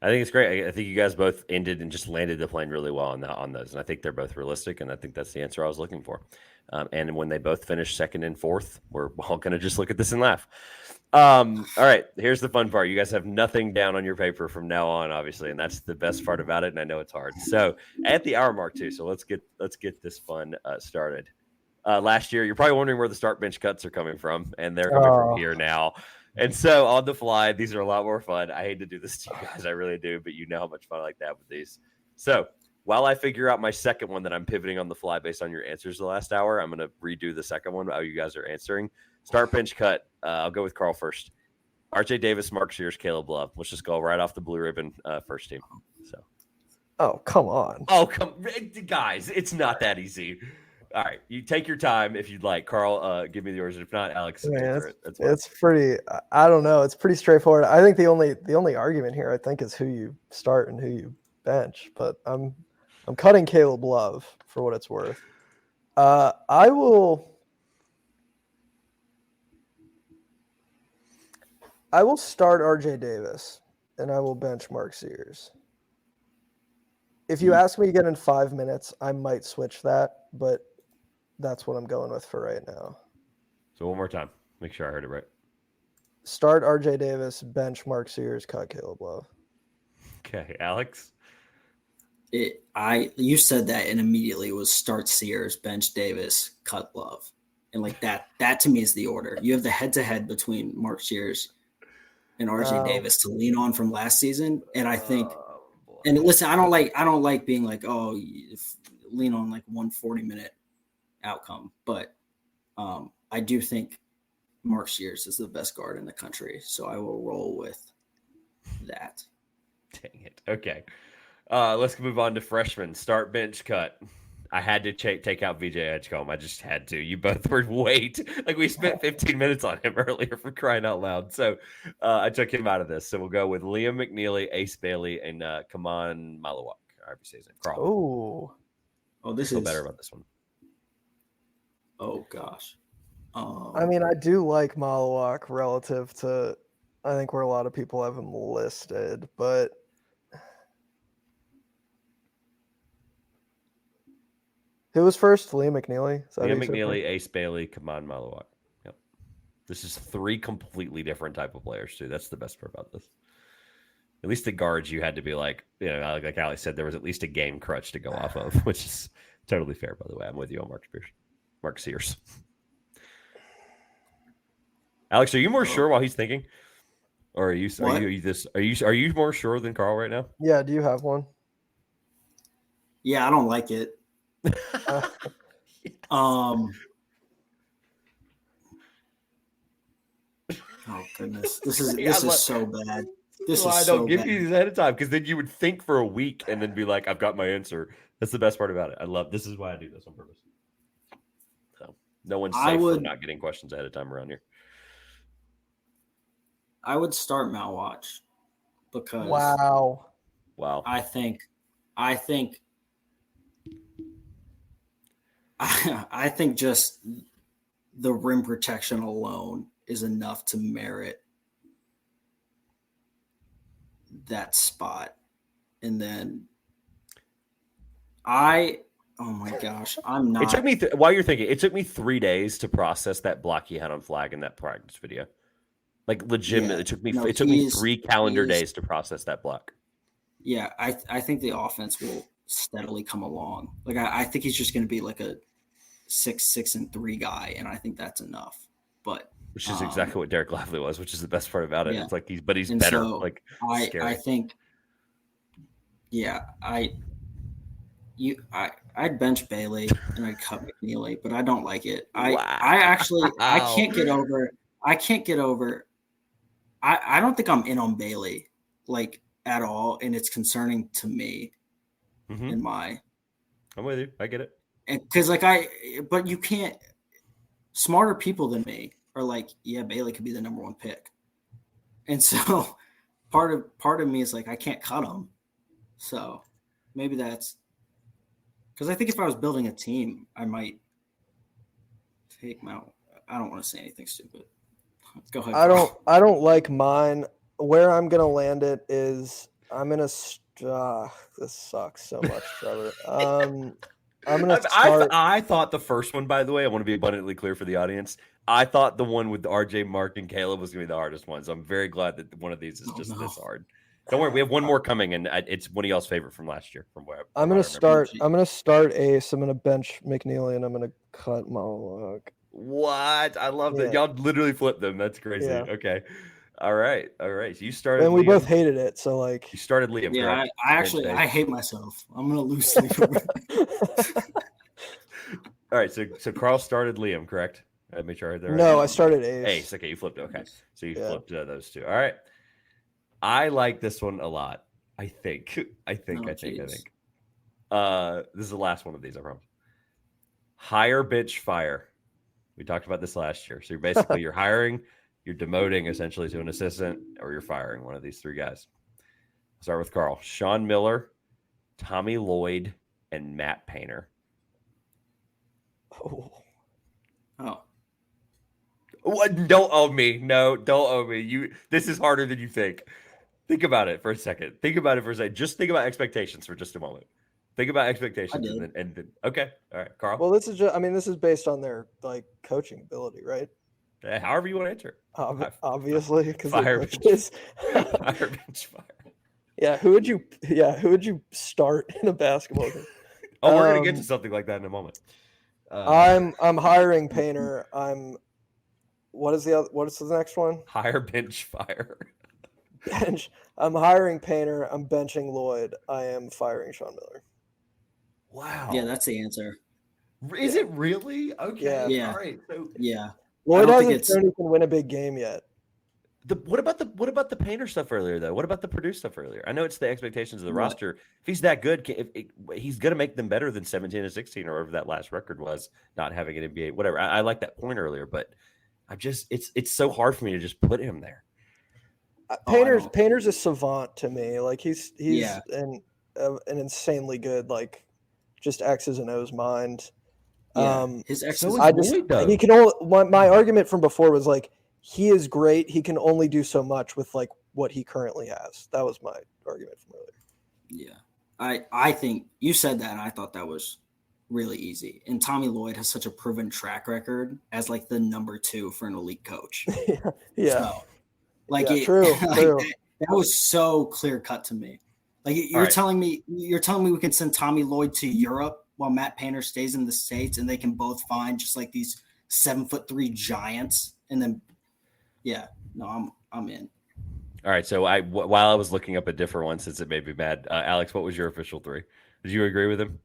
S1: I think it's great. I think you guys both ended and just landed the plane really well on those. And I think they're both realistic. And I think that's the answer I was looking for. And when they both finish second and fourth, we're all going to just look at this and laugh. All right. Here's the fun part. You guys have nothing down on your paper from now on, obviously. And that's the best part about it. And I know it's hard. So at the hour mark too. So let's get this fun started. Last year, you're probably wondering where the start bench cuts are coming from. And they're coming from here now. And so on the fly, these are a lot more fun. I hate to do this to you guys. I really do. But you know how much fun I like to have with these. So while I figure out my second one that I'm pivoting on the fly based on your answers the last hour, I'm going to redo the second one while you guys are answering. Start bench cut. I'll go with Karl first. RJ Davis, Mark Sears, Caleb Love. Let's just go right off the blue ribbon first team. So.
S3: Oh, come on.
S1: Oh, guys, it's not that easy. All right, you take your time if you'd like. Karl, give me the yours. If not, Alex,
S3: it's pretty. I don't know. It's pretty straightforward. I think the only argument here, I think, is who you start and who you bench. But I'm cutting Caleb Love for what it's worth. I will start RJ Davis and I will bench Mark Sears. If you ask me again in 5 minutes, I might switch that, but that's what I'm going with for right now.
S1: So one more time. Make sure I heard it right.
S3: Start RJ Davis, bench Mark Sears, cut Caleb Love.
S1: Okay, Alex?
S2: You said that and immediately was start Sears, bench Davis, cut Love. And like that to me is the order. You have the head-to-head between Mark Sears and RJ Davis to lean on from last season. And I think and listen, I don't like being like, oh, lean on like 140-minute outcome. But I do think Mark Sears is the best guard in the country. So I will roll with that.
S1: Dang it. Okay. Let's move on to freshmen. Start bench cut. I had to take out VJ Edgecombe. I just had to. You both were like we spent 15 minutes on him earlier for crying out loud. So I took him out of this. So we'll go with Liam McNeely, Ace Bailey, and Kaman Malawak.
S3: Oh,
S2: this
S1: feel
S2: is
S1: better about this one.
S2: Oh gosh.
S3: I mean, I do like Malawak relative to I think where a lot of people have him listed, but who was first? Liam McNeely?
S1: Liam McNeely, Ace Bailey, Kaman Malawak. Yep. This is three completely different type of players, too. That's the best part about this. At least the guards, you had to be like Alex said, there was at least a game crutch to go off of, which is totally fair, by the way. I'm with you on Mark Sears. Alex, are you more sure while he's thinking? Or are you more sure than Karl right now?
S3: Yeah, do you have one?
S2: Yeah, I don't like it. Oh goodness, this is so bad.
S1: I don't give you these ahead of time because then you would think for a week and then be like, "I've got my answer." That's the best part about it. I love this. Is why I do this on purpose. So no one's safe for not getting questions ahead of time around here.
S2: I would start Malwatch because
S3: wow.
S2: I think just the rim protection alone is enough to merit that spot. And then oh my gosh, I'm not.
S1: It took me, while you're thinking, it took me 3 days to process that block he had on Flag in that practice video. Like legitimately, it took me 3 calendar days to process that block.
S2: Yeah, I think the offense will steadily come along. Like I think he's just going to be like a 6'6" guy, and I think that's enough. But
S1: which is exactly what Derek Lively was, which is the best part about it. Yeah. It's like he's better. So like scary.
S2: I think, I'd bench Bailey and I'd cut McNeely, but I don't like it. I can't get over. I don't think I'm in on Bailey like at all, and it's concerning to me.
S1: I'm with you. I get it.
S2: And because but you can't. Smarter people than me are like, yeah, Bailey could be the number 1 pick. And so part of me is like, I can't cut him. So maybe that's because I think if I was building a team, I might take Mount. I don't want to say anything stupid. Go ahead.
S3: I don't like mine. Where I'm gonna land it is I'm gonna. This sucks so much, Trevor. I'm gonna start.
S1: I thought the first one, by the way, I want to be abundantly clear for the audience. I thought the one with RJ, Mark, and Caleb was going to be the hardest one. So I'm very glad that one of these is this hard. Don't worry, we have one more coming, and it's one of y'all's favorite from last year. From where
S3: I'm gonna start. I'm gonna start Ace. I'm gonna bench McNeely, and I'm gonna cut Malak.
S1: What? I love that. Y'all literally flipped them. That's crazy. Yeah. Okay. All right. So you started.
S3: And we both hated it. So like,
S1: you started Liam.
S2: Yeah, I hate myself. I'm gonna lose sleep.
S1: All right. So Karl started Liam, correct? Let me try there.
S3: No, I started Ace.
S1: Ace. Okay, you flipped. Okay, so you flipped those two. All right. I like this one a lot. I think. I think. This is the last one of these. I promise. Hire, bitch, fire. We talked about this last year. So you're hiring, you're demoting essentially to an assistant, or you're firing one of these 3 guys. I'll start with Karl. Sean Miller, Tommy Lloyd, and Matt Painter.
S2: Oh.
S1: What? Don't owe me. No, don't owe me. This is harder than you think. Think about it for a second. Just think about expectations for just a moment. Think about expectations and then okay. All right, Karl.
S3: Well, this is based on their like coaching ability, right?
S1: However you want to answer.
S3: Obviously, because
S1: fire, bench, fire.
S3: Yeah, who would you start in a basketball game?
S1: Oh, we're gonna get to something like that in a moment.
S3: I'm hiring Painter. What is the next one?
S1: Hire, bench, fire.
S3: Bench. I'm hiring Painter. I'm benching Lloyd. I am firing Sean Miller.
S1: Wow.
S2: Yeah, that's the answer.
S1: Is it really? Okay.
S2: Yeah.
S1: All right. So
S3: Lloyd hasn't shown he can win a big game yet.
S1: What about the Painter stuff earlier though? What about the Purdue stuff earlier? I know it's the expectations of the roster. If he's that good, he's going to make them better than 17 and 16 or whatever that last record was. Not having an NBA, whatever. I like that point earlier, but it's so hard for me to just put him there.
S3: Painter's a savant to me. Like he's an insanely good like just X's and O's mind.
S2: His X's.
S3: He can only. My argument from before was like he is great. He can only do so much with like what he currently has. That was my argument from earlier.
S2: Yeah, I think you said that, and I thought that was really easy. And Tommy Lloyd has such a proven track record as like the number 2 for an elite coach.
S3: Yeah.
S2: So, like
S3: true.
S2: That was so clear cut to me. Like you're telling me we can send Tommy Lloyd to Europe while Matt Painter stays in the States, and they can both find just like these 7'3" giants, and then I'm in.
S1: All right. So while I was looking up a different one, since it made me mad, Alex, what was your official 3? Did you agree with him?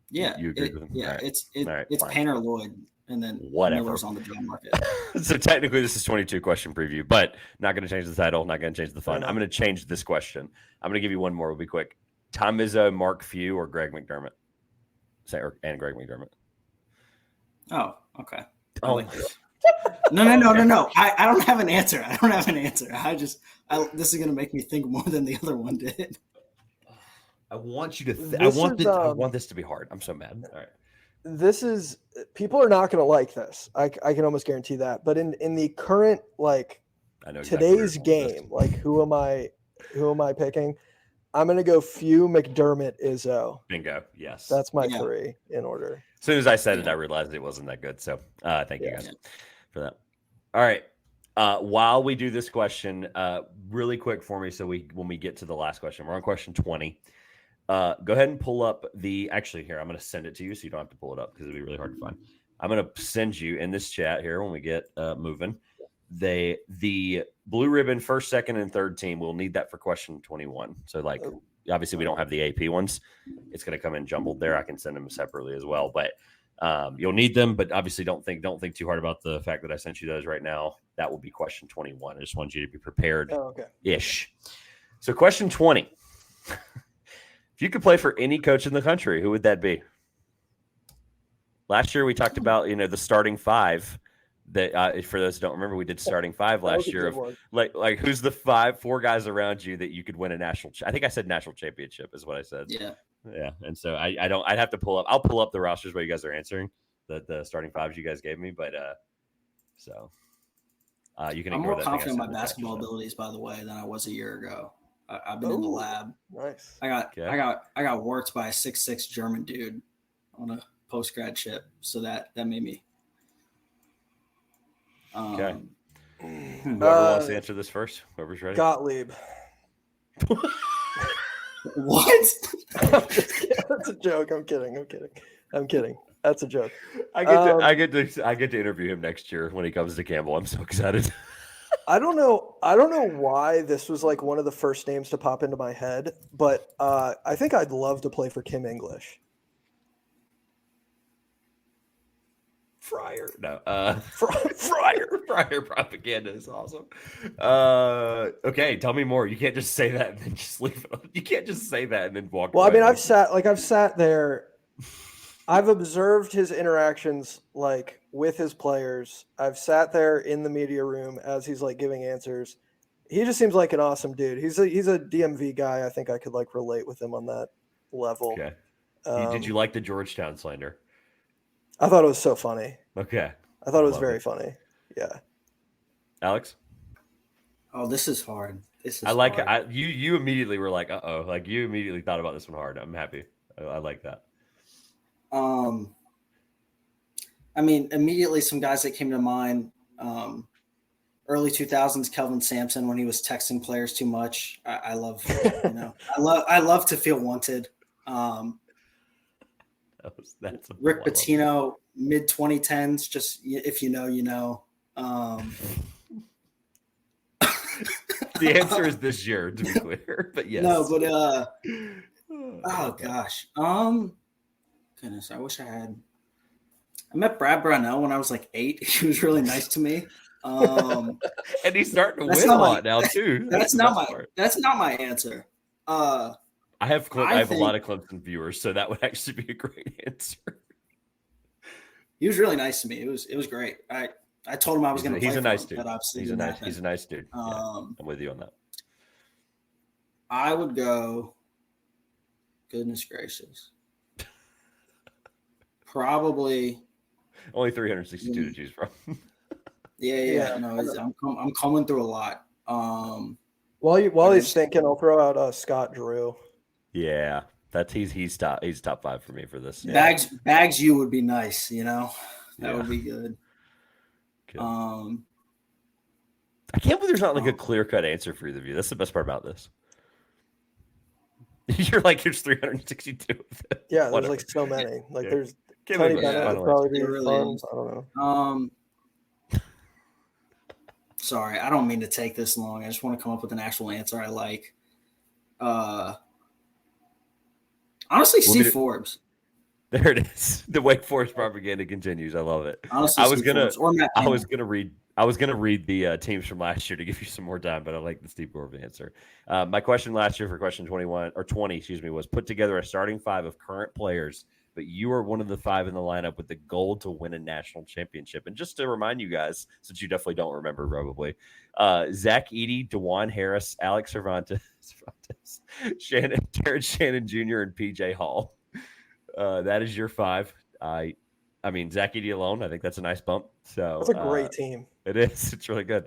S2: Yeah,
S1: you agreed with him.
S2: Yeah,
S1: right.
S2: It's Painter, Lloyd, and then
S1: whatever.
S2: Miller's on the job market.
S1: So technically, this is 22 question preview, but not going to change the title. Not going to change the fun. I'm going to change this question. I'm going to give you one more. We'll be quick. Tom Izzo, Mark Few, or Greg McDermott? And Greg McDermott.
S2: Oh, okay. No. I don't have an answer. This is going to make me think more than the other one did.
S1: I want you to. I want this to be hard. I'm so mad. All right.
S3: This is people are not going to like this. I can almost guarantee that. But in the current like today's game, like who am I picking? I'm going to go Few, McDermott, Izzo.
S1: Bingo. Yes.
S3: That's my 3 in order.
S1: As soon as I said it, I realized it wasn't that good. So thank you guys for that. All right. While we do this question, really quick for me, so when we get to the last question, we're on question 20. Go ahead and pull up actually here, I'm going to send it to you so you don't have to pull it up because it'll be really hard to find. I'm going to send you in this chat here when we get moving. The blue ribbon first, second, and third team, we'll need that for question 21. So like, obviously we don't have the AP ones. It's going to come in jumbled there. I can send them separately as well, but you'll need them, but obviously don't think too hard about the fact that I sent you those right now. That will be question 21. I just want you to be prepared ish. So question 20, if you could play for any coach in the country, who would that be? Last year we talked about, the starting 5, that for those who don't remember, we did starting five
S3: That was
S1: last
S3: a
S1: year
S3: good
S1: of
S3: one.
S1: like who's the four guys around you that you could win a national. I think I said national championship is what I said.
S2: Yeah.
S1: Yeah, and so I don't. I'd have to pull up. I'll pull up the rosters while you guys are answering the starting fives you guys gave me. But so you can.
S2: I'm
S1: ignore
S2: more
S1: that thing I
S2: confident in
S1: said
S2: my
S1: in the text
S2: basketball
S1: just now.
S2: abilities, by the way, than I was a year ago. I've been in the
S3: Ooh,
S2: lab.
S3: Nice.
S2: I
S1: Okay.
S2: got worked by a 6'6" German dude on a post grad trip, so that made me.
S1: Okay.
S2: Hmm.
S1: Whoever wants to answer this first, whoever's ready.
S3: Gottlieb.
S2: What?
S3: I'm just kidding. That's a joke. I'm kidding. That's a joke.
S1: I get to interview him next year when he comes to Campbell. I'm so excited.
S3: I don't know why this was like one of the first names to pop into my head, but I think I'd love to play for Kim English.
S1: Fryer. No.
S3: Fryer.
S1: Propaganda is awesome. Okay, tell me more. You can't just say that and then just leave it. You can't just say that and then walk
S3: Well, I
S1: away.
S3: mean, I've sat there. I've observed his interactions like with his players. I've sat there in the media room as he's like giving answers. He just seems like an awesome dude. He's a DMV guy. I think I could like relate with him on that level.
S1: Okay. Did you like the Georgetown slander?
S3: I thought it was so funny.
S1: Okay.
S3: I thought it was
S1: love
S3: very funny. Yeah.
S1: Alex?
S2: Oh, this is hard.
S1: I like hard. You immediately were like, uh-oh. Like you immediately thought about this one hard. I'm happy. I like that.
S2: I mean, immediately some guys that came to mind. Early 2000s, Kelvin Sampson, when he was texting players too much. I love, I love to feel wanted.
S1: That's
S2: Rick Pitino, mid 2010s. Just if you know, you know.
S1: The answer is this year, to be clear. But yes.
S2: No, but oh gosh. Goodness, I wish I had. I met Brad Brownell when I was like 8. He was really nice to me.
S1: And he's starting to win a lot now too.
S2: That's not my answer.
S1: I have a lot of Clemson viewers, so that would actually be a great answer.
S2: He was really nice to me. It was great. I told him I was going to play.
S1: He's a nice dude.
S2: But obviously
S1: he's a nice dude. Yeah, I'm with you on that.
S2: I would go. Goodness gracious. Probably
S1: only 362 to choose from.
S2: Yeah. No, I'm coming through a lot.
S3: While he's thinking, I'll throw out Scott Drew.
S1: Yeah, he's top 5 for me for this.
S2: Bags you would be nice, that would be good.
S1: I can't believe there's not like a clear-cut answer for either of you. That's the best part about this. You're like, there's 362.
S3: Yeah, there's like so many. Like there's Tony Bennett would probably be fun. I don't know.
S2: Sorry, I don't mean to take this long. I just want to come up with an actual answer I like. Honestly, Steve Forbes.
S1: There it is. The Wake Forest propaganda continues. I love it.
S2: Honestly, I was
S1: gonna read the teams from last year to give you some more time, but I like the Steve Forbes answer. My question last year for question 20, was put together a starting 5 of current players, but you are one of the 5 in the lineup with the goal to win a national championship. And just to remind you guys, since you definitely don't remember probably, Zach Edey, DeJuan Harris, Alex Cervantes, Terrence Shannon Jr., and PJ Hall. That is your 5. I mean, Zach Edey alone, I think that's a nice bump. So
S3: that's a great team.
S1: It is. It's really good.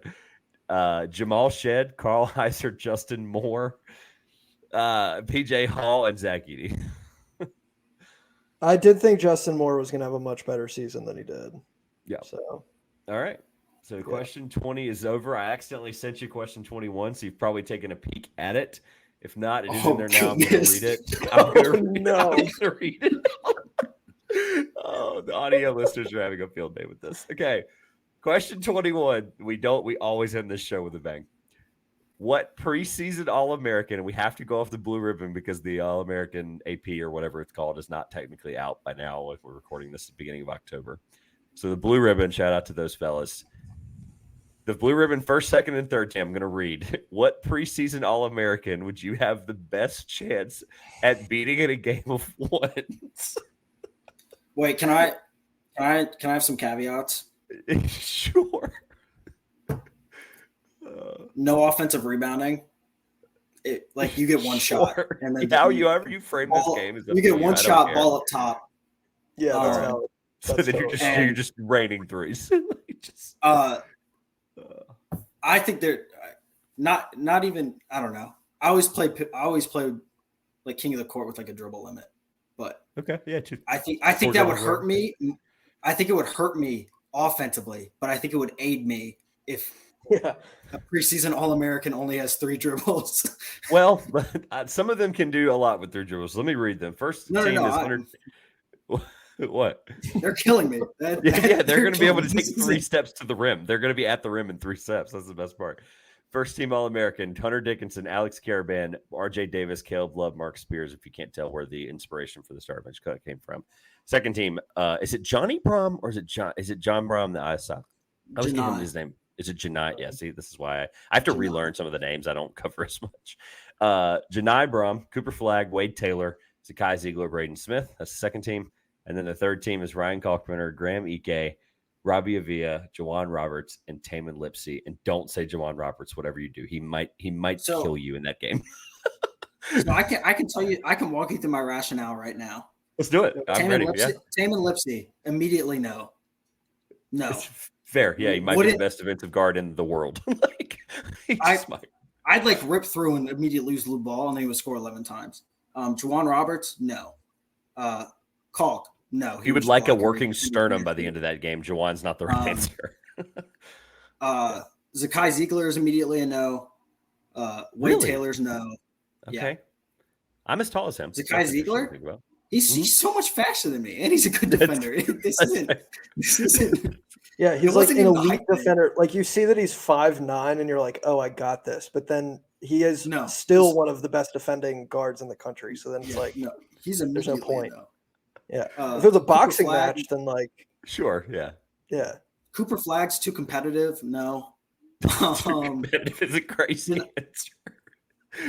S1: Jamal Shedd, Karl Heiser, Justin Moore, PJ Hall, and Zach Edey.
S3: I did think Justin Moore was going to have a much better season than he did.
S1: Yeah.
S3: So,
S1: all right. So question 20 is over. I accidentally sent you question 21, so you've probably taken a peek at it. If not, it is in there now. I'm going to read it. I'm going to read it. Oh, the audio listeners are having a field day with this. Okay. Question 21. We always end this show with a bang. What preseason All-American, and we have to go off the blue ribbon because the All-American AP or whatever it's called is not technically out by now if we're recording this at the beginning of October. So the blue ribbon, shout out to those fellas. The blue ribbon, first, second, and third team, I'm going to read. What preseason All-American would you have the best chance at beating in a game of ones?
S2: Wait, can I have some caveats?
S1: Sure.
S2: No offensive rebounding. Like you get one shot, and then
S1: however you frame this game is
S2: you get one shot, ball up top.
S3: Yeah, that's how.
S1: So then you're just raining threes.
S2: I think they're not even. I don't know. I always play like king of the court with like a dribble limit, but
S1: okay, yeah.
S2: I think that would hurt me. I think it would hurt me offensively, but I think it would aid me if a preseason All-American only has 3 dribbles.
S1: Well, some of them can do a lot with their dribbles. Let me read them. First team is 100. What?
S2: They're killing me.
S1: They're going to be able to take 3 steps to the rim. They're going to be at the rim in 3 steps. That's the best part. First team All-American, Hunter Dickinson, Alex Caravan, RJ Davis, Caleb Love, Mark Spears, if you can't tell where the inspiration for the start bench cut came from. Second team, is it Johnny Brom or is it John Brom that I saw? I always give him his name. Is it Janai? Yeah, see, this is why I have to relearn some of the names I don't cover as much. Janai Brom, Cooper Flagg, Wade Taylor, Zakai Ziegler, Braden Smith. That's the second team. And then the third team is Ryan Kalkbrenner, Graham Ike, Robbie Avila, Jawan Roberts, and Taman Lipsey. And don't say Jawan Roberts, whatever you do. He might kill you in that game.
S2: So I can tell you, I can walk you through my rationale right now.
S1: Let's do it. I'm ready.
S2: Taman Lipsey, immediately no.
S1: It's fair. Yeah, he might be the best defensive guard in the world.
S2: I'd like rip through and immediately lose the ball, and then he would score 11 times. Jawan Roberts, no. Kalk, no.
S1: He would like a working sternum by the end of that game. Jawan's not the right answer.
S2: Zakai Ziegler is immediately a no. Wade Taylor's no.
S1: Okay.
S2: Yeah.
S1: I'm as tall as him.
S2: Zakai Ziegler? He's so much faster than me, and he's a good defender. This isn't.
S3: Yeah, he's like an elite defender. Like you see that he's 5'9", and you're like, oh, I got this. But then he is still one of the best defending guards in the country. So then it's like, no,
S2: there's
S3: no point.
S2: No.
S3: Yeah, if it was a boxing match, then like,
S1: sure, yeah.
S2: Cooper Flagg's too competitive. No.
S1: Competitive is a crazy answer.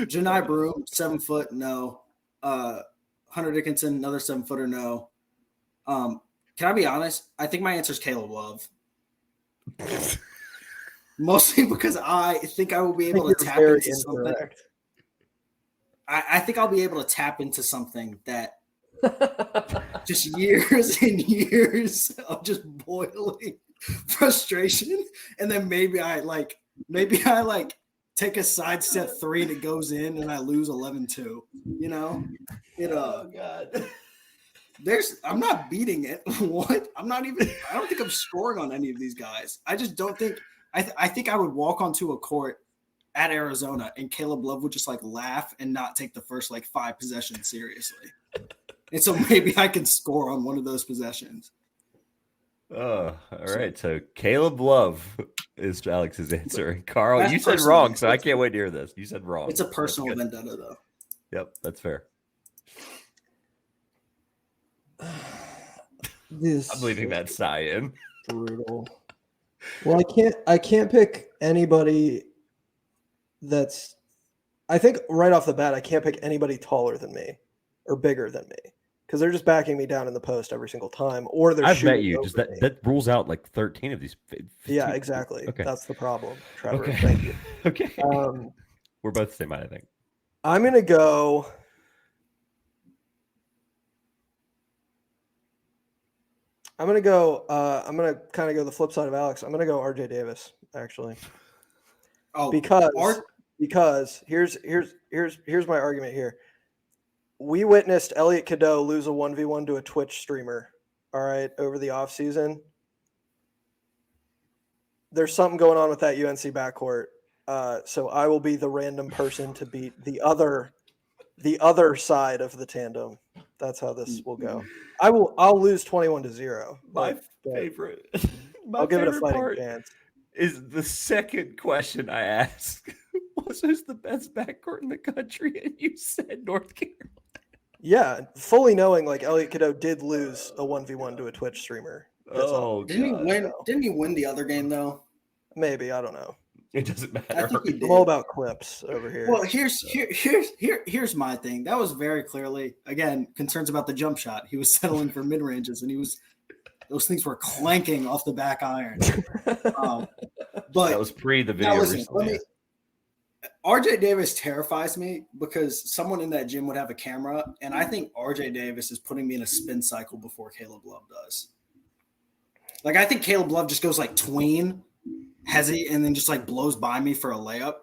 S2: Janai Broom, 7 foot. No. Hunter Dickinson, another 7-footer. No. Can I be honest? I think my answer is Caleb Love. Mostly because I think I will be able to tap into something. I think I'll be able to tap into something that just years and years of just boiling frustration, and then maybe I take a sidestep 3 and it goes in, and I lose 11-2. You know, oh god. I'm not beating it. What? I don't think I'm scoring on any of these guys. I just don't think. I think I would walk onto a court at Arizona and Caleb Love would just like laugh and not take the first like 5 possessions seriously. And so maybe I can score on one of those possessions.
S1: All right. So Caleb Love is Alex's answer. And Karl, you said wrong, so I can't wait to hear this. You said wrong.
S2: It's a personal vendetta, though.
S1: Yep, that's fair. I'm leaving that sigh in.
S3: Brutal. Well, I can't pick anybody that's. I think right off the bat, I can't pick anybody taller than me or bigger than me because they're just backing me down in the post every single time, or they're.
S1: I've met you. Just that rules out like 13 of these. 15.
S3: Yeah, exactly. Okay. That's the problem, Trevor.
S1: Okay.
S3: Thank you.
S1: Okay. We're both the same, I think.
S3: I'm gonna go. I'm gonna kind of go the flip side of Alex. I'm gonna go RJ Davis actually. Oh, because here's my argument here. We witnessed Elliot Cadeau lose a 1v1 to a Twitch streamer. All right, over the offseason. There's something going on with that UNC backcourt. So I will be the random person to beat the other side of the tandem. That's how this will go. I'll lose 21-0.
S1: My favorite.
S3: I'll give it a fighting chance.
S1: Is the second question I asked was who's the best backcourt in the country, and you said North Carolina.
S3: Yeah, fully knowing like Elliot Cadeau did lose a 1v1 to a Twitch streamer.
S2: Didn't he win? Didn't he win the other game though?
S3: Maybe, I don't know.
S1: It doesn't matter.
S3: I'm all about clips over here.
S2: Well, here's my thing. That was very clearly, again, concerns about the jump shot. He was settling for mid ranges, and he was Those things were clanking off the back iron. But
S1: that was pre the video.
S2: Now listen,
S1: recently.
S2: RJ Davis terrifies me because someone in that gym would have a camera, and I think RJ Davis is putting me in a spin cycle before Caleb Love does. Like, I think Caleb Love just goes like tween, and then just like blows by me for a layup.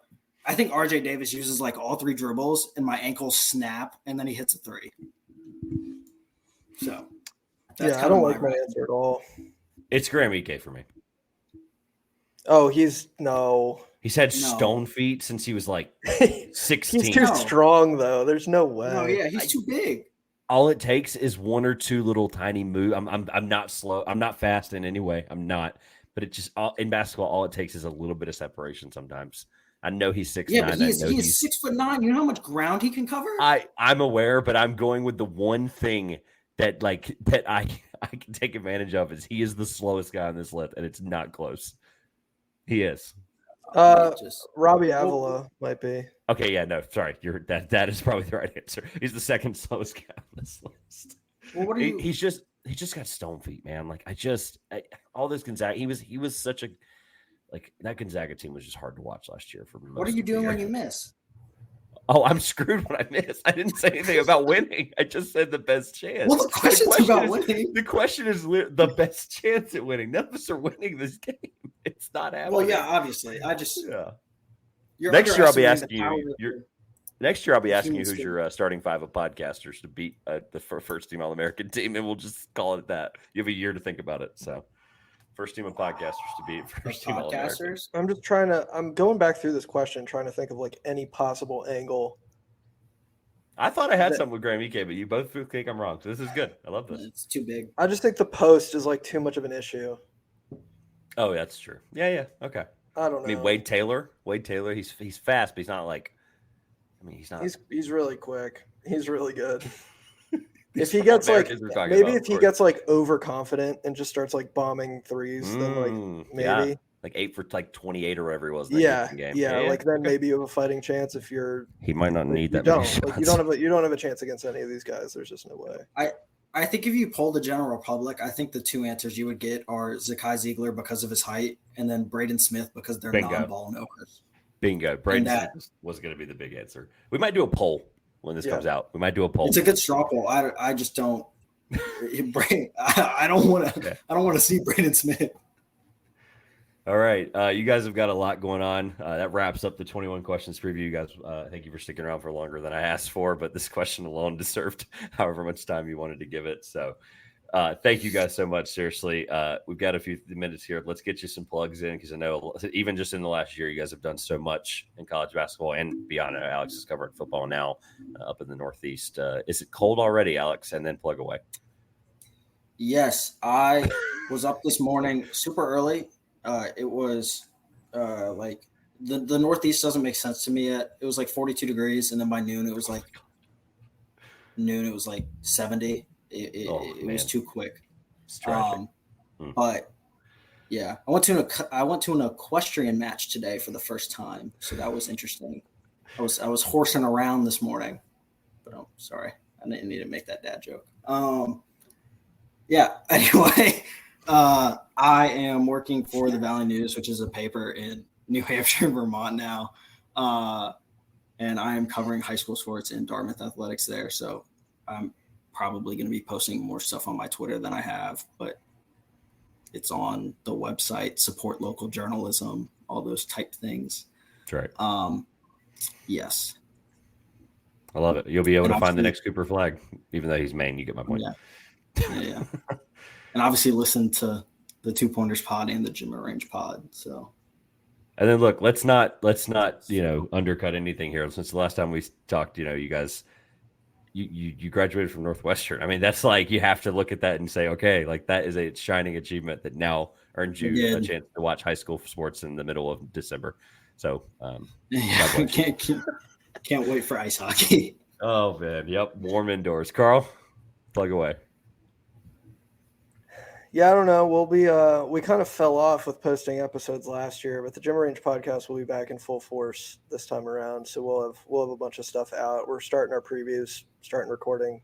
S2: I think RJ Davis uses like all 3 dribbles, and my ankles snap, and then he hits a 3. So,
S3: yeah, I don't like my answer at all.
S1: It's Graham Ike for me.
S3: Oh, he's no.
S1: He's had stone feet since he was like 16.
S3: He's too strong, though. There's no way.
S2: No, yeah, he's too big.
S1: All it takes is 1 or 2 little tiny moves. I'm not slow. I'm not fast in any way. I'm not. But it just in basketball, all it takes is a little bit of separation sometimes. I know he's 6'9".
S2: Yeah, but he's 6'9". You know how much ground he can cover?
S1: I'm aware, but I'm going with the one thing that I can take advantage of is he is the slowest guy on this list, and it's not close. He is.
S3: Robbie Avila might be.
S1: Okay, yeah, no, sorry. That is probably the right answer. He's the second slowest guy on this list.
S2: Well, what are you?
S1: He just got stone feet, man. Like all this Gonzaga, he was such a that Gonzaga team was just hard to watch last year for me.
S2: What are you doing when you miss?
S1: Oh, I'm screwed when I miss. I didn't say anything about winning. I just said the best chance.
S2: Well, the question's about winning.
S1: The question is the best chance at winning. None of us are winning this game. It's not happening.
S2: Well, yeah, obviously.
S1: Next year I'll be asking you. Next year I'll be asking you who's your starting 5 of podcasters to beat the first team All-American team, and we'll just call it that. You have a year to think about it. So, first team of podcasters to beat first team All-American.
S3: I'm going back through this question, trying to think of like any possible angle.
S1: I thought I had something with Graham Ike, but you both think I'm wrong. So this is good. I love this.
S2: It's too big.
S3: I just think the post is like too much of an issue.
S1: Oh, that's true. Yeah. Okay.
S3: I don't know.
S1: I mean, Wade Taylor, he's fast, but he's not like. I mean, he's not.
S3: He's really quick. He's really good. If he gets gets like overconfident and just starts like bombing threes, then like maybe
S1: like 8 for like 28 or whatever he was.
S3: Yeah,
S1: game.
S3: Yeah. Like then maybe you have a fighting chance if you're.
S1: He might not need that.
S3: You don't have a chance against any of these guys. There's just no way.
S2: I think if you poll the general public, I think the 2 answers you would get are Zakai Ziegler because of his height, and then Braden Smith because they're non-ball knowers.
S1: Bingo. Braden Smith was going to be the big answer. We might do a poll when this comes out. We might do a poll.
S2: It's a good straw poll. I just don't. I don't want to. I don't want to see Braden Smith.
S1: All right, you guys have got a lot going on. That wraps up the 21 questions preview. You guys, thank you for sticking around for longer than I asked for, but this question alone deserved however much time you wanted to give it. So thank you guys so much. Seriously, we've got a few minutes here. Let's get you some plugs in because I know even just in the last year, you guys have done so much in college basketball and beyond. Alex is covering football now up in the Northeast. Is it cold already, Alex? And then plug away.
S2: Yes, I was up this morning super early. It was like the Northeast doesn't make sense to me yet. It was like 42 degrees, and then by noon it was like 70. It was too quick. But yeah, I went to an equestrian match today for the first time, so that was interesting. I was horsing around this morning, but I'm sorry, I didn't need to make that dad joke. Yeah. Anyway. I am working for the Valley News, which is a paper in New Hampshire and Vermont now. And I am covering high school sports in Dartmouth athletics there. So I'm probably going to be posting more stuff on my Twitter than I have, but it's on the website, support local journalism, all those type things.
S1: That's right.
S2: Yes.
S1: I love it. You'll be able to find the next Cooper flag, even though he's Maine. You get my point.
S2: Yeah. And obviously listen to the 2 Pointers pod and the Gym Range pod. So,
S1: and then look, let's not undercut anything here. Since the last time we talked, you guys, you graduated from Northwestern. I mean, that's like you have to look at that and say, okay, like that is a shining achievement that now earns you a chance to watch high school sports in the middle of December. So,
S2: can't wait for ice hockey.
S1: Oh man, yep, warm indoors. Karl, plug away.
S3: Yeah, I don't know. We kind of fell off with posting episodes last year, but the Gym Range podcast will be back in full force this time around. So we'll have a bunch of stuff out. We're starting our previews, starting recording,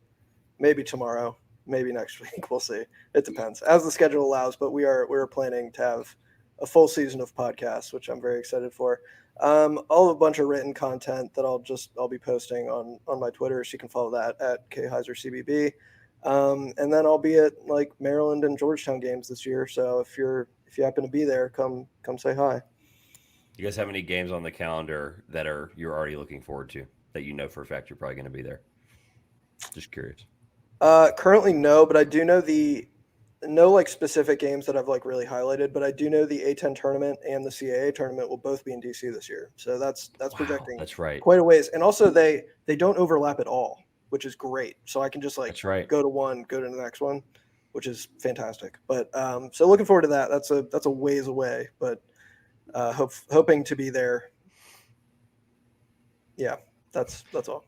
S3: maybe tomorrow. maybe next week. We'll see. It depends as the schedule allows, but we're planning to have a full season of podcasts, which I'm very excited for. I'll have a bunch of written content that I'll be posting on my Twitter, so you can follow that at kheisercbb. And then I'll be at like Maryland and Georgetown games this year. So if you happen to be there, come say hi.
S1: You guys have any games on the calendar that you're already looking forward to that you know for a fact you're probably going to be there? Just curious.
S3: Currently no, but I do know no like specific games that I've like really highlighted, but I do know the A10 tournament and the CAA tournament will both be in DC this year. So that's projecting
S1: That's right.
S3: quite a ways. And also they don't overlap at all, which is great. So I can just like
S1: That's right.
S3: go to one, go to the next one, which is fantastic. But so looking forward to that. That's a ways away, but hoping to be there. Yeah. That's all.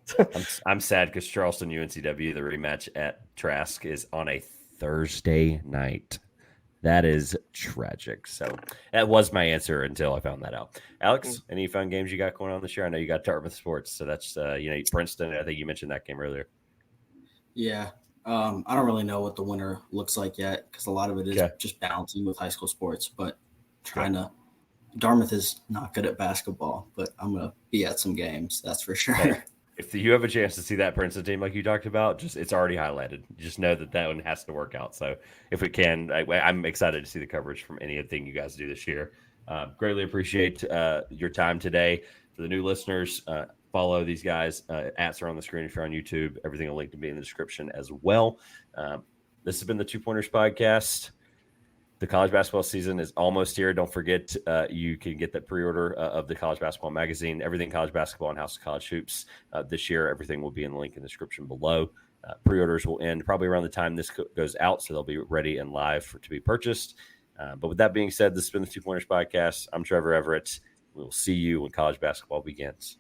S1: I'm sad because Charleston UNCW, the rematch at Trask, is on a Thursday night. That is tragic. So that was my answer until I found that out. Alex, any fun games you got going on this year? I know you got Dartmouth Sports, so that's Princeton. I think you mentioned that game earlier.
S2: Yeah. I don't really know what the winner looks like yet because a lot of it is just balancing with high school sports, but Dartmouth is not good at basketball, but I'm going to be at some games. That's for sure.
S1: Hey, if you have a chance to see that Princeton team like you talked about, it's already highlighted. Just know that one has to work out. So if we can, I'm excited to see the coverage from anything you guys do this year. Greatly appreciate your time today. For the new listeners, follow these guys. Ats are on the screen if you're on YouTube. Everything will link to be in the description as well. This has been the 2-Pointers Podcast. The college basketball season is almost here. Don't forget, you can get that pre-order of the college basketball magazine, everything college basketball and House of College Hoops this year. Everything will be in the link in the description below. Pre-orders will end probably around the time this goes out, so they'll be ready and live to be purchased. But with that being said, this has been the 2-Pointers Podcast. I'm Trevor Everett. We will see you when college basketball begins.